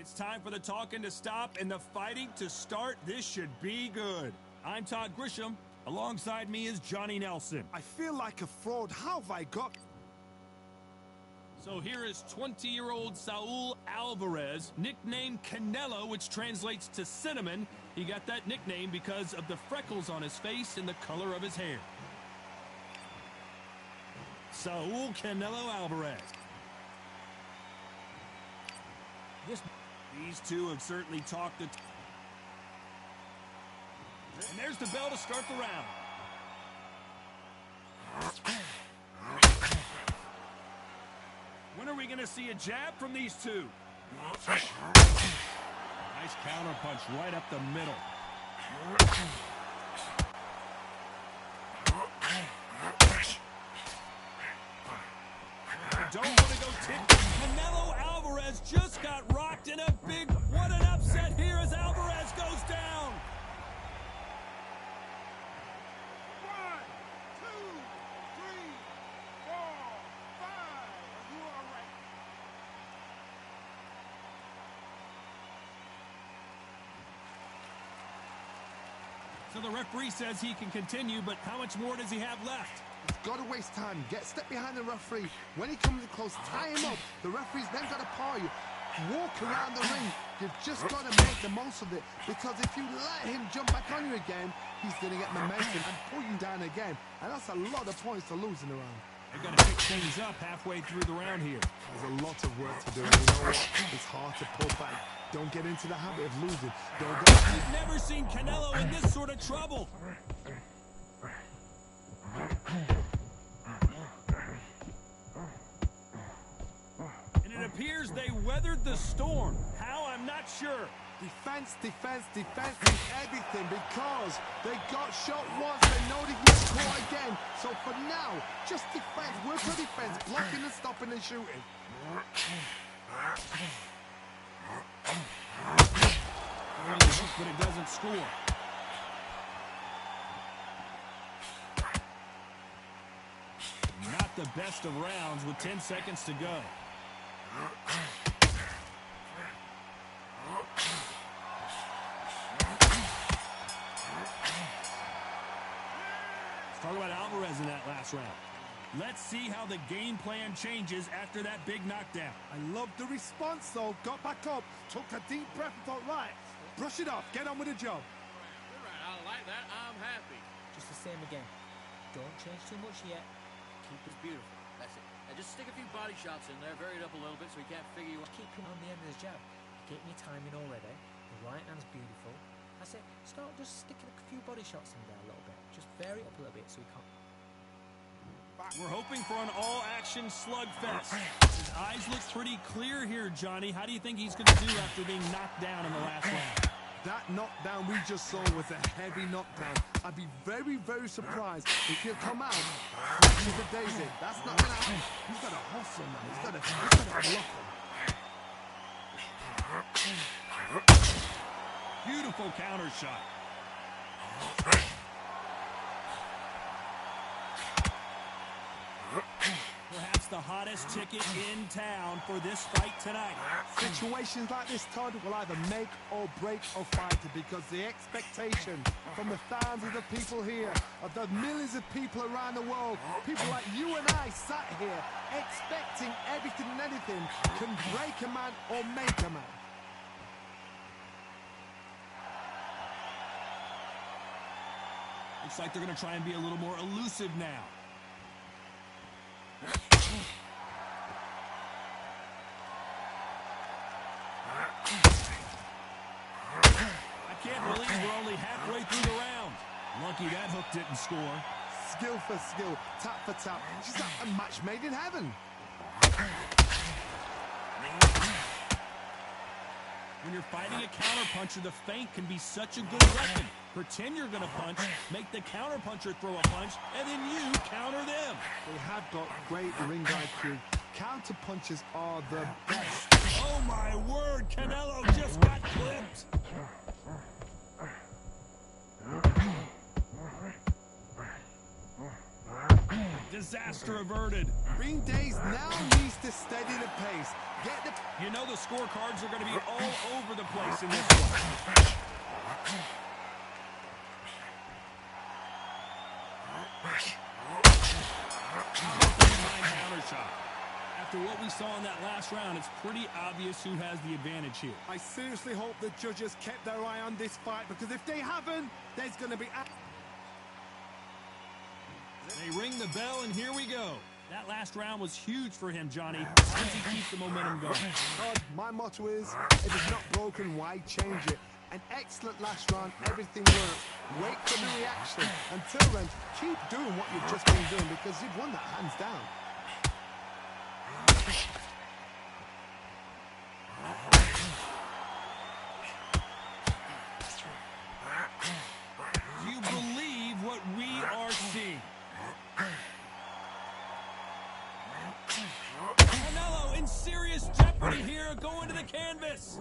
It's time for the talking to stop and the fighting to start. This should be good. I'm Todd Grisham. Alongside me is Johnny Nelson. I feel like a fraud. How have I got... So here is 20-year-old Saul Alvarez, nicknamed Canelo, which translates to cinnamon. He got that nickname because of the freckles on his face and the color of his hair. Saul Canelo Alvarez. These two have certainly talked the... And there's the bell to start the round. When are we going to see a jab from these two? Nice counter punch right up the middle. Don't want to go tip. Canelo Alvarez just got rocked in a big... What an upset here as Alvarez goes down. 1, 2, 3, 4, 5. Are you all right? So the referee says he can continue, but how much more does he have left? He's got to waste time. Get step behind the referee. When he comes in close, tie him up. The referee's then got to paw you. Walk around the ring. You've just got to make the most of it. Because if you let him jump back on you again, he's going to get momentum and pull you down again. And that's a lot of points to losing around. They've got to pick things up halfway through the round here. There's a lot of work to do. And you know what? It's hard to pull back. Don't get into the habit of losing. Don't go. We've never seen Canelo in this sort of trouble. And it appears they weathered the storm. How? I'm not sure. Defense, defense, defense is everything because they got shot once. They know they can get caught again. So for now, just defense. Work on defense. Blocking and stopping and shooting. Early hook, but it doesn't score. Not the best of rounds with 10 seconds to go. Let's talk about Alvarez in that last round. Let's see how the game plan changes after that big knockdown. I love the response though. Got back up, took a deep breath and thought, right, brush it off, get on with the job. You're right, I like that. I'm happy. Just the same again. Don't change too much yet. Keep It's beautiful. That's it. And just stick a few body shots in there, vary it up a little bit so he can't figure you out. Keep him on the end of the jab. Get me timing already. The right hand's beautiful. That's it. Start just sticking a few body shots in there a little bit. Just vary it up a little bit so he can't. We're hoping for an all-action slugfest. His eyes look pretty clear here, Johnny. How do you think he's going to do after being knocked down in the last round? That knockdown we just saw was a heavy knockdown. I'd be very, very surprised if he'll come out with a daisy. That's not going to happen. He's got to hustle, man. He's got to block him. Beautiful counter shot. Perhaps the hottest ticket in town for this fight tonight. Situations like this, Todd, will either make or break a fighter because the expectation from the thousands of people here, of the millions of people around the world, people like you and I sat here expecting everything and anything can break a man or make a man. Looks like they're going to try and be a little more elusive now. I can't believe we're only halfway through the round. Lucky that hook didn't score. Skill for skill, tap for tap. She's like a match made in heaven. When you're fighting a counterpuncher, the feint can be such a good weapon. Pretend you're going to punch, make the counterpuncher throw a punch, and then you counter them. They have got great ring IQ. Counter punches are the best. Oh my word, Canelo just got clipped. Disaster averted. Ring Days now needs to steady the pace. Get the... You know the scorecards are going to be all over the place in this one. Counter shot. After what we saw in that last round, it's pretty obvious who has the advantage here. I seriously hope the judges kept their eye on this fight, because if they haven't, there's going to be... They ring the bell, and here we go. That last round was huge for him, Johnny. How does he keep the momentum going? God, my motto is, if it's not broken, why change it? An excellent last round, everything worked. Wait for the reaction. Until then, keep doing what you've just been doing, because you've won that hands down. Do you believe what we are seeing? Canelo in serious jeopardy here, going to the canvas.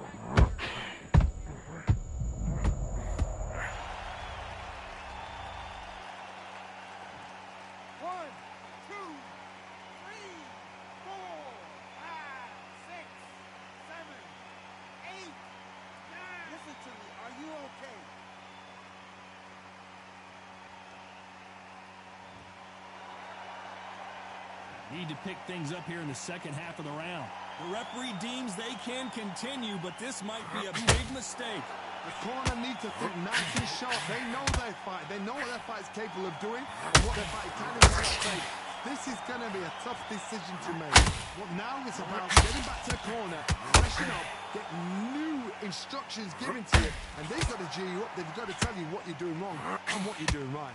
Need to pick things up here in the second half of the round. The referee deems they can continue, but this might be a big mistake. The corner need to think nice and sharp. They know their fight. They know what their fight is capable of doing and what their fight can and cannot take. This is going to be a tough decision to make. What now is about getting back to the corner, freshen up, get new instructions given to you, and they've got to G you up. They've got to tell you what you're doing wrong and what you're doing right.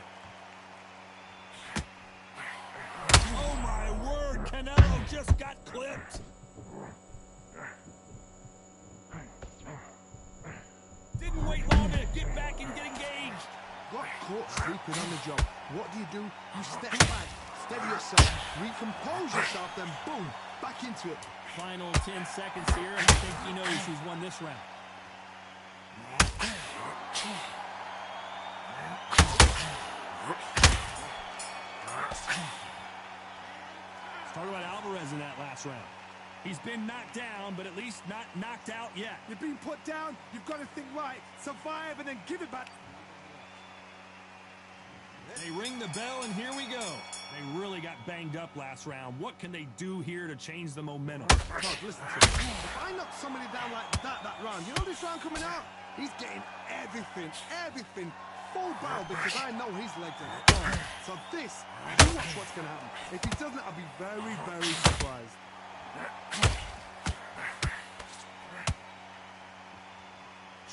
Oh my word, Canelo just got clipped. Didn't wait long to get back and get engaged. Got caught sleeping on the job. What do? You step back, steady yourself, recompose yourself, then boom, back into it. Final 10 seconds here, and I think he knows who's won this round. Talk about Alvarez in that last round. He's been knocked down, but at least not knocked out yet. You've been put down, you've got to think right, survive, and then give it back. They ring the bell, and here we go. They really got banged up last round. What can they do here to change the momentum? God, listen to me. If I knock somebody down like that round, you know this round coming out? He's getting everything. Full barrel, because I know his legs are gone. So this, you watch what's going to happen. If he doesn't, I'll be very surprised.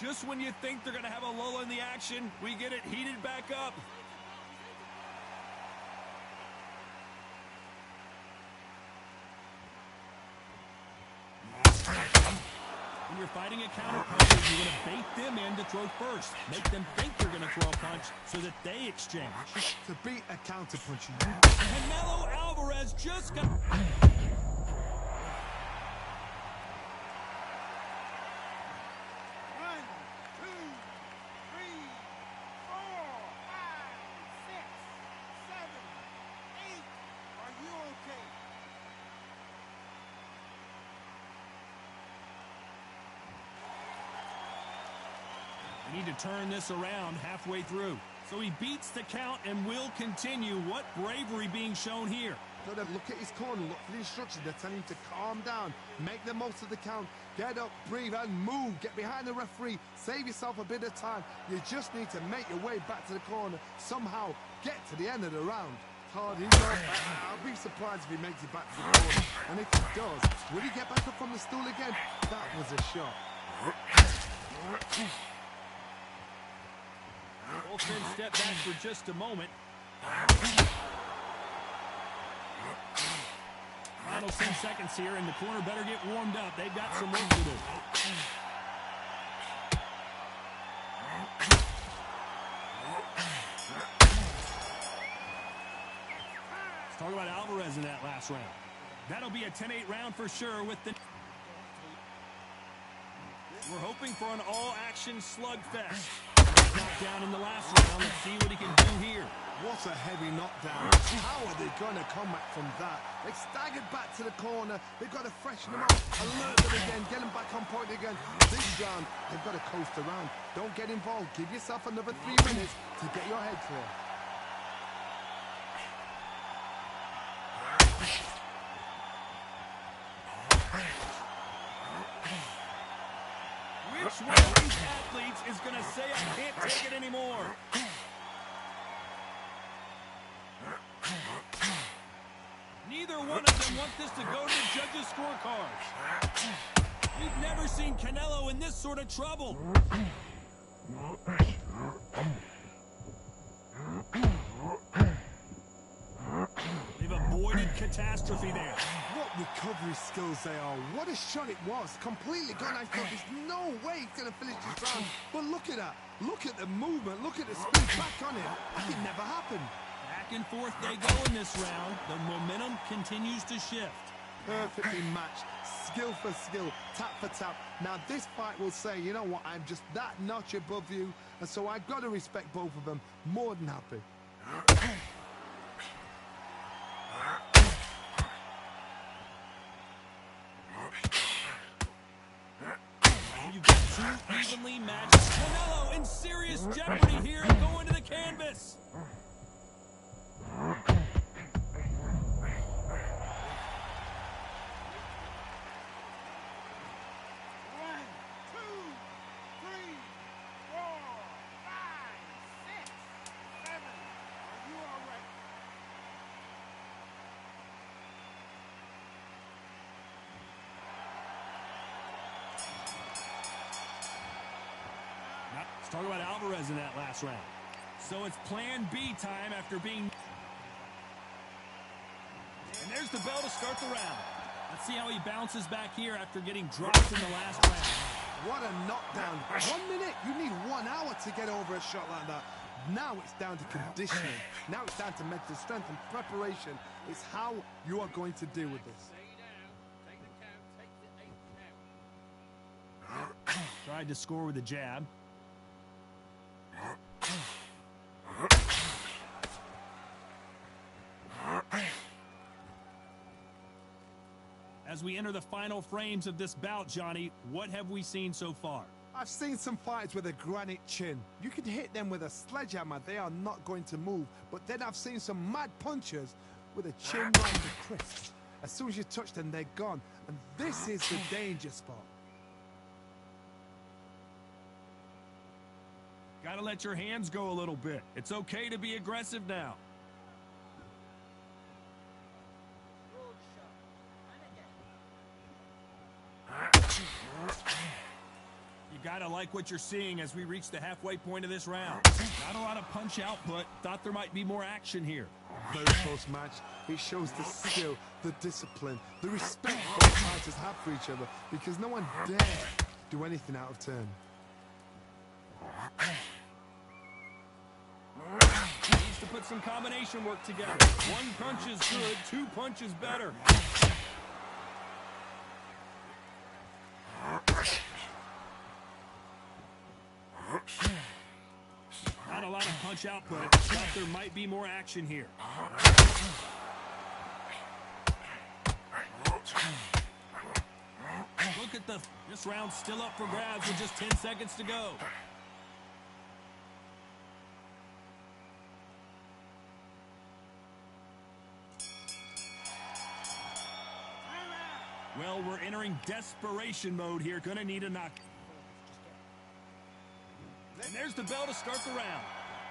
Just when you think they're going to have a lull in the action, we get it heated back up. When you're fighting a counter puncher, you're going to bait them in to throw first. Make them think you're going to throw a punch so that they exchange. To beat a counter puncher. Canelo Alvarez just got... Need to turn this around halfway through. So he beats the count and will continue. What bravery being shown here. Got to look at his corner, look for the instructions. They're telling him to calm down, make the most of the count, get up, breathe, and move. Get behind the referee, save yourself a bit of time. You just need to make your way back to the corner, somehow get to the end of the round. Hard, I'll be surprised if he makes it back to the corner. And if he does, will he get back up from the stool again? That was a shot. Both men step back for just a moment. Final 10 seconds here, and the corner better get warmed up. They've got some work to do. Let's talk about Alvarez in that last round. That'll be a 10-8 round for sure with the... We're hoping for an all-action slugfest. Knocked down in the last round. Let's see what he can do here. What a heavy knockdown. How are they going to come back from that? They staggered back to the corner. They've got to freshen them up, alert them again, get them back on point again. This round, they've got to coast around. Don't get involved. Give yourself another 3 minutes to get your head clear. Which one of these athletes is going to say, I can't take it anymore? Neither one of them want this to go to the judges' scorecards. We've never seen Canelo in this sort of trouble. They've avoided catastrophe there. What recovery skills they are. What a shot it was. Completely gone. I thought there's no way he's going to finish this round. But look at that. Look at the movement. Look at the speed back on him. That could never happen. Back and forth they go in this round. The momentum continues to shift. Perfectly matched. Skill for skill. Tap for tap. Now this fight will say, you know what, I'm just that notch above you. And so I've got to respect both of them. More than happy. You've got two evenly matched. Canelo in serious jeopardy here, going to the canvas. Let's talk about Alvarez in that last round. So it's plan B time after being... And there's the bell to start the round. Let's see how he bounces back here after getting dropped in the last round. What a knockdown. 1 minute. You need 1 hour to get over a shot like that. Now it's down to conditioning. Now it's down to mental strength and preparation. It's how you are going to deal with this. Tried to score with a jab. As we enter the final frames of this bout, Johnny, what have we seen so far? I've seen some fighters with a granite chin. You can hit them with a sledgehammer, they are not going to move. But then I've seen some mad punchers with a chin round the crisp. As soon as you touch them, they're gone. And this is the danger spot. Gotta let your hands go a little bit. It's okay to be aggressive now. You gotta like what you're seeing as we reach the halfway point of this round. Not a lot of punch output. Thought there might be more action here. Very close match. It shows the skill, the discipline, the respect both fighters have for each other, because no one dare do anything out of turn. Needs to put some combination work together. 1 punch is good, 2 punches better. Not a lot of punch output, but there might be more action here. Look at this round's still up for grabs with just 10 seconds to go. Well, we're entering desperation mode here. Gonna need a knock. And there's the bell to start the round.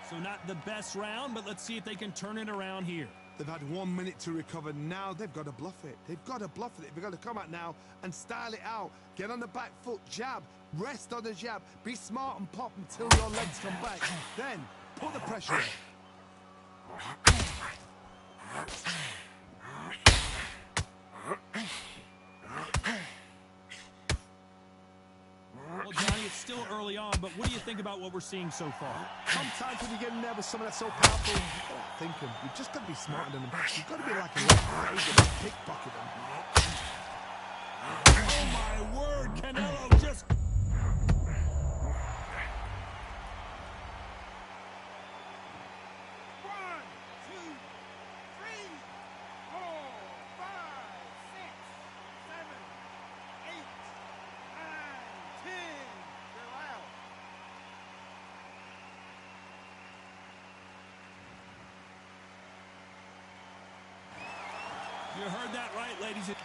So not the best round, but let's see if they can turn it around here. They've had 1 minute to recover. Now they've got to bluff it. They've got to bluff it. They've got to come out now and style it out. Get on the back foot, jab, rest on the jab. Be smart and pop until your legs come back. Then put the pressure on. Well, Johnny, it's still early on, but what do you think about what we're seeing so far? Sometimes when you get in there with someone that's so powerful, you've got to think him. You've just got to be smarter than them. You've got to be like a little pickpocket them. Oh, my word, Canelo just... You heard that right, ladies and...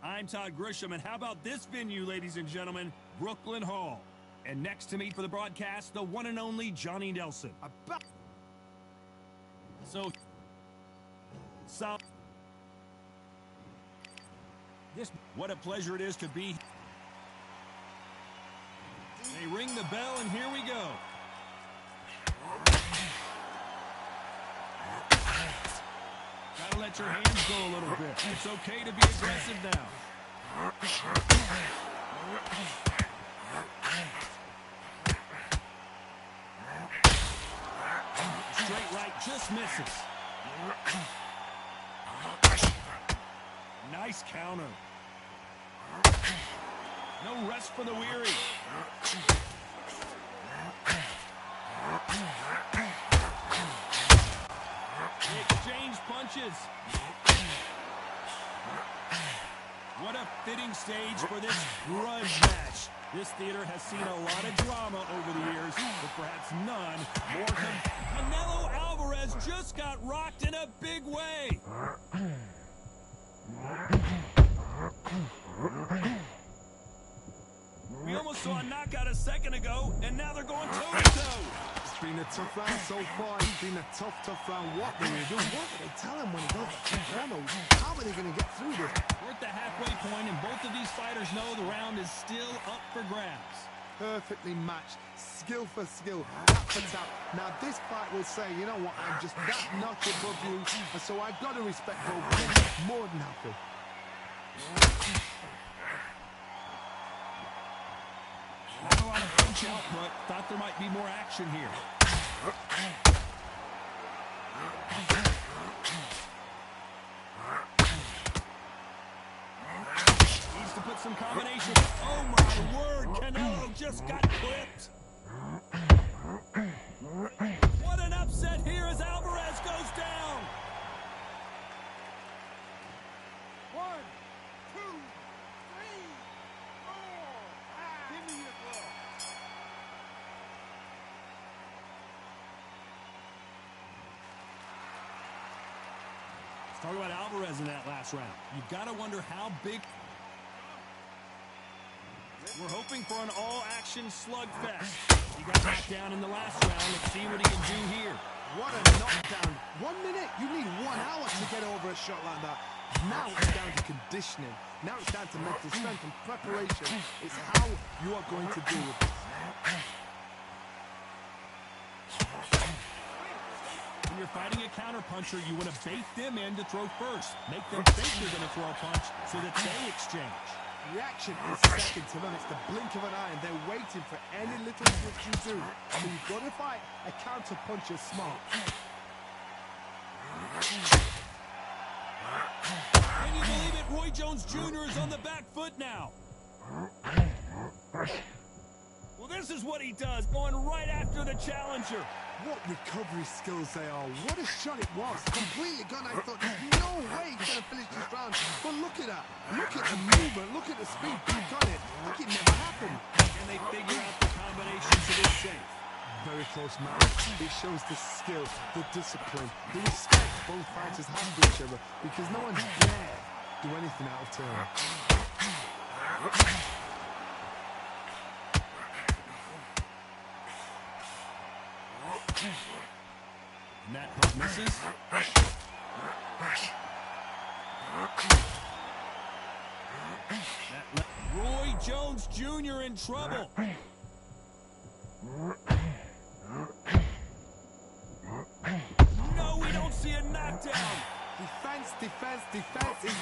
I'm Todd Grisham, and how about this venue, ladies and gentlemen? Brooklyn Hall. And next to me for the broadcast, the one and only Johnny Nelson. What a pleasure it is to be. They ring the bell, and here we go. Gotta let your hands go a little bit. It's okay to be aggressive now. Straight right just misses. Nice counter. No rest for the weary. Exchange punches. What a fitting stage for this grudge match. This theater has seen a lot of drama over the years, but perhaps none more. Canelo Alvarez just got rocked in a big way. We almost saw a knockout a second ago, and now they're going toe-to-toe. It's been a tough round so far. It's been a tough round. What do they do? What do they tell him when he goes to corner? How are they going to get through this? We're at the halfway point, and both of these fighters know the round is still up for grabs. Perfectly matched, skill for skill, tap for tap. Now this fight will say, you know what, I'm just that notch above you, and so I've got to respect both more than happy. Not a lot of punch output. Thought there might be more action here. Needs to put some combination. Oh my word, Canelo just got clipped. What an upset here as Alvarez goes down. 1, 2, 3, 4, 5. Give me your glove. Let's talk about Alvarez in that last round. You've got to wonder how big. We're hoping for an all-action slugfest. He got knocked down in the last round. Let's see what he can do here. What a knockdown. 1 minute, you need 1 hour to get over a shot like that. Now it's down to conditioning. Now it's down to mental strength and preparation. It's how you are going to deal with this. When you're fighting a counterpuncher, you want to bait them in to throw first. Make them think you're going to throw a punch so that they exchange. Reaction is second to none. It's the blink of an eye, and they're waiting for any little switch you do. So you've got to fight a counter puncher smart. Can you believe it? Roy Jones Jr. is on the back foot now. Well, this is what he does, going right after the challenger. What recovery skills they are. What a shot it was. Completely gone. I thought, there's no way he's going to finish this round. But look at that. Look at the movement. Look at the speed back on it. Like it never happened. And they figure out the combination to this safe. Very close match. It shows the skill, the discipline, the respect both fighters have for each other, because no one's there do anything out of turn. And that hook misses. Roy Jones Jr. in trouble. No, we don't see a knockdown. Defense is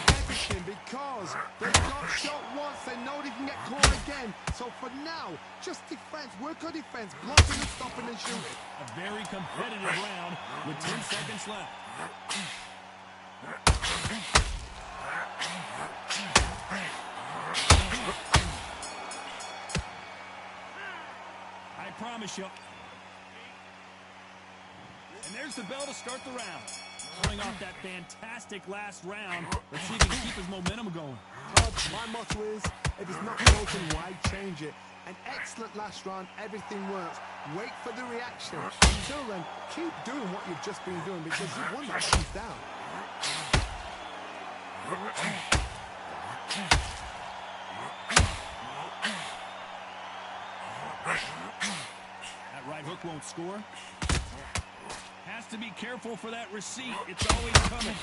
everything because they've got shot once, they know they can get caught again. So for now, just defense, work on defense, blocking and stopping and shooting. A very competitive round with 10 seconds left. I promise you. And there's the bell to start the round. Coming off that fantastic last round, let's see if he can keep his momentum going. My motto is, if it's not broken, why change it? An excellent last round, everything works. Wait for the reaction. Until then, keep doing what you've just been doing because you've won that hands down. That right hook won't score. Has to be careful for that receipt. It's always coming.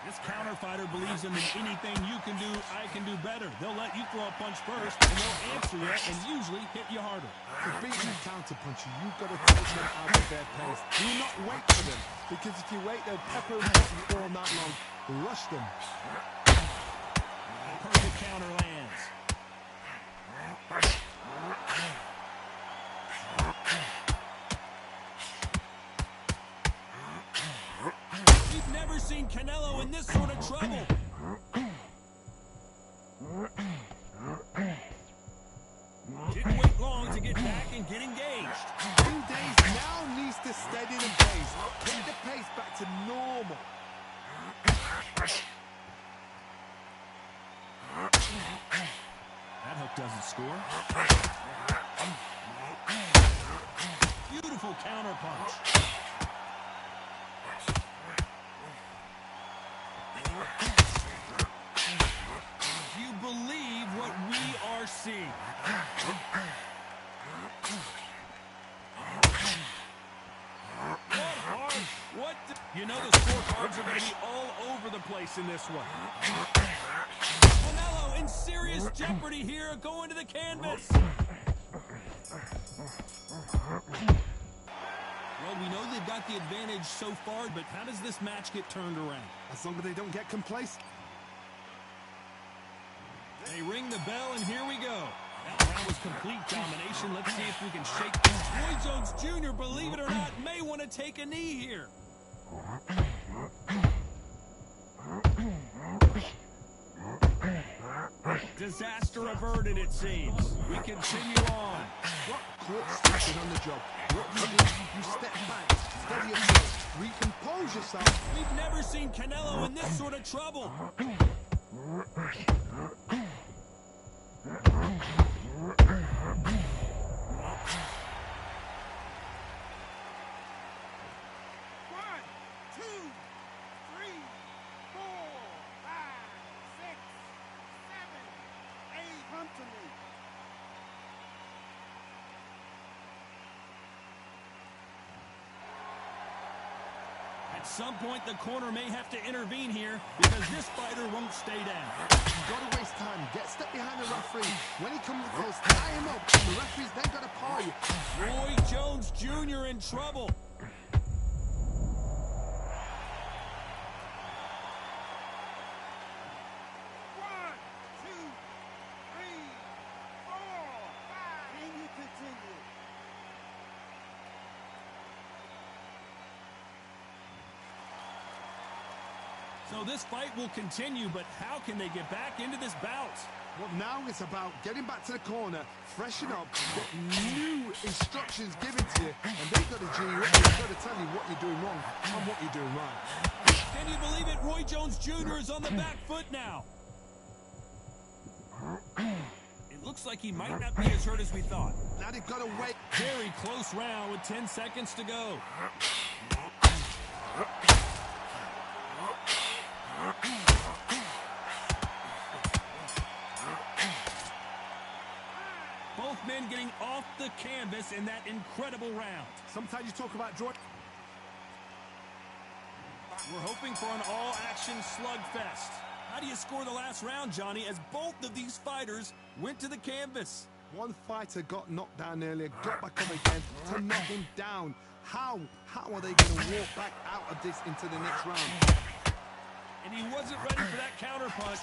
This counter fighter believes in anything you can do, I can do better. They'll let you throw a punch first, and they'll answer you and usually hit you harder. To beat a counter puncher, you've got to take them out of their pace. Do not wait for them, because if you wait, they'll pepper and pepper you all night long. Rush them. Perfect counter lands. We've never seen Canelo in this sort of trouble. Didn't wait long to get back and get engaged. King Days now needs to steady the pace. Get the pace back to normal. That hook doesn't score. Beautiful counter punch. Do you believe what we are seeing? You know the scorecards are going to be all over the place in this one. Canelo in serious jeopardy here, going to the canvas. Well, we know they've got the advantage so far, but how does this match get turned around? As long as they don't get complacent. They ring the bell, and here we go. That round was complete domination. Let's see if we can shake this. Roy Jones Jr., believe it or not, may want to take a knee here. Disaster averted, it seems. We continue on. What court stitching on the job? What you do, you step back, steady yourself, recompose yourself. We've never seen Canelo in this sort of trouble. At some point, the corner may have to intervene here because this fighter won't stay down. You've got to waste time. Get step behind the referee. When he comes close, tie him up. The referee's then got to paw you. Roy Jones Jr. in trouble. So this fight will continue, but how can they get back into this bout? Well, now it's about getting back to the corner, freshen up, get new instructions given to you, and they've got to G you up. They've got to tell you what you're doing wrong and what you're doing right. Can you believe it? Roy Jones Jr. is on the back foot now. It looks like he might not be as hurt as we thought. Now they've got to wait. Very close round with 10 seconds to go. him getting off the canvas in that incredible round. Sometimes you talk about drawing. We're hoping for an all-action slugfest. How do you score the last round, Johnny, as both of these fighters went to the canvas? One fighter got knocked down earlier, got back up again to knock him down. How are they going to walk back out of this into the next round? And he wasn't ready for that counter punch.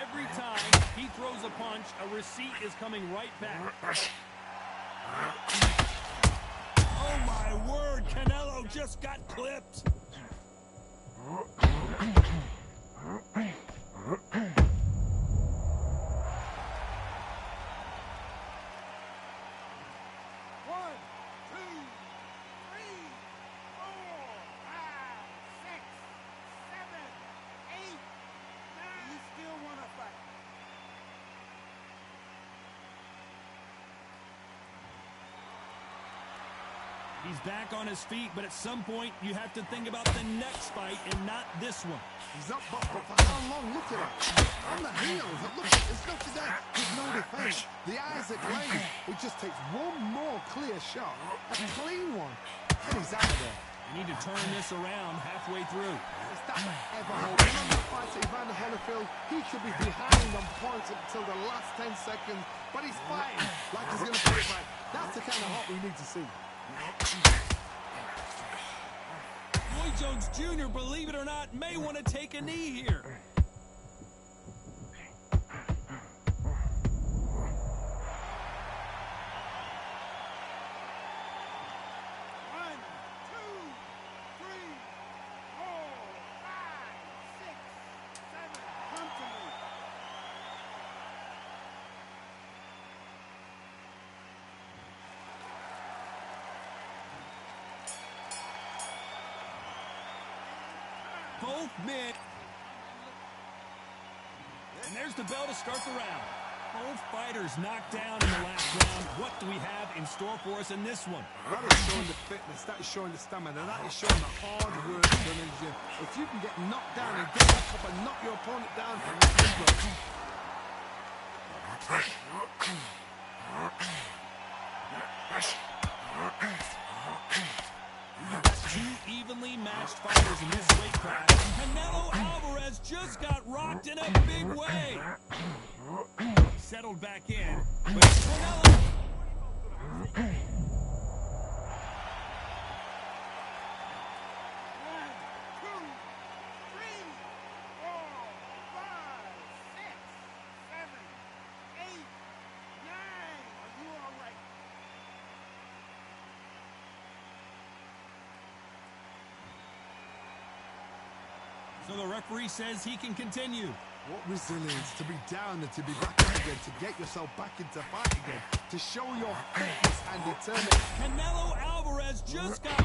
Every time he throws a punch, a receipt is coming right back. Oh my word, Canelo just got clipped. He's back on his feet, but at some point you have to think about the next fight and not this one. He's up, but for how long? Look at him. On the heels. Look at there's nothing there. There's no defense. The eyes are glazed. It just takes one more clear shot. A clean one. And he's out of there. You need to turn this around halfway through. Is that ever hold? Remember the fight to Evander Holyfield? He should be behind on points until the last 10 seconds. But he's fighting like he's going to put it back. That's the kind of hop we need to see. Roy Jones Jr., believe it or not, may want to take a knee here. Both men. And there's the bell to start the round. Both fighters knocked down in the last round. What do we have in store for us in this one? That is showing the fitness, that is showing the stamina, that is showing the hard work done in the gym. If you can get knocked down and get back up and knock your opponent down, Two evenly matched fighters in this weight class. Canelo Alvarez just got rocked in a big way. Settled back in, but Canelo... So the referee says he can continue. what resilience to be down and to be back up again, to get yourself back into fight again, to show your fitness and determination. Canelo Alvarez just got...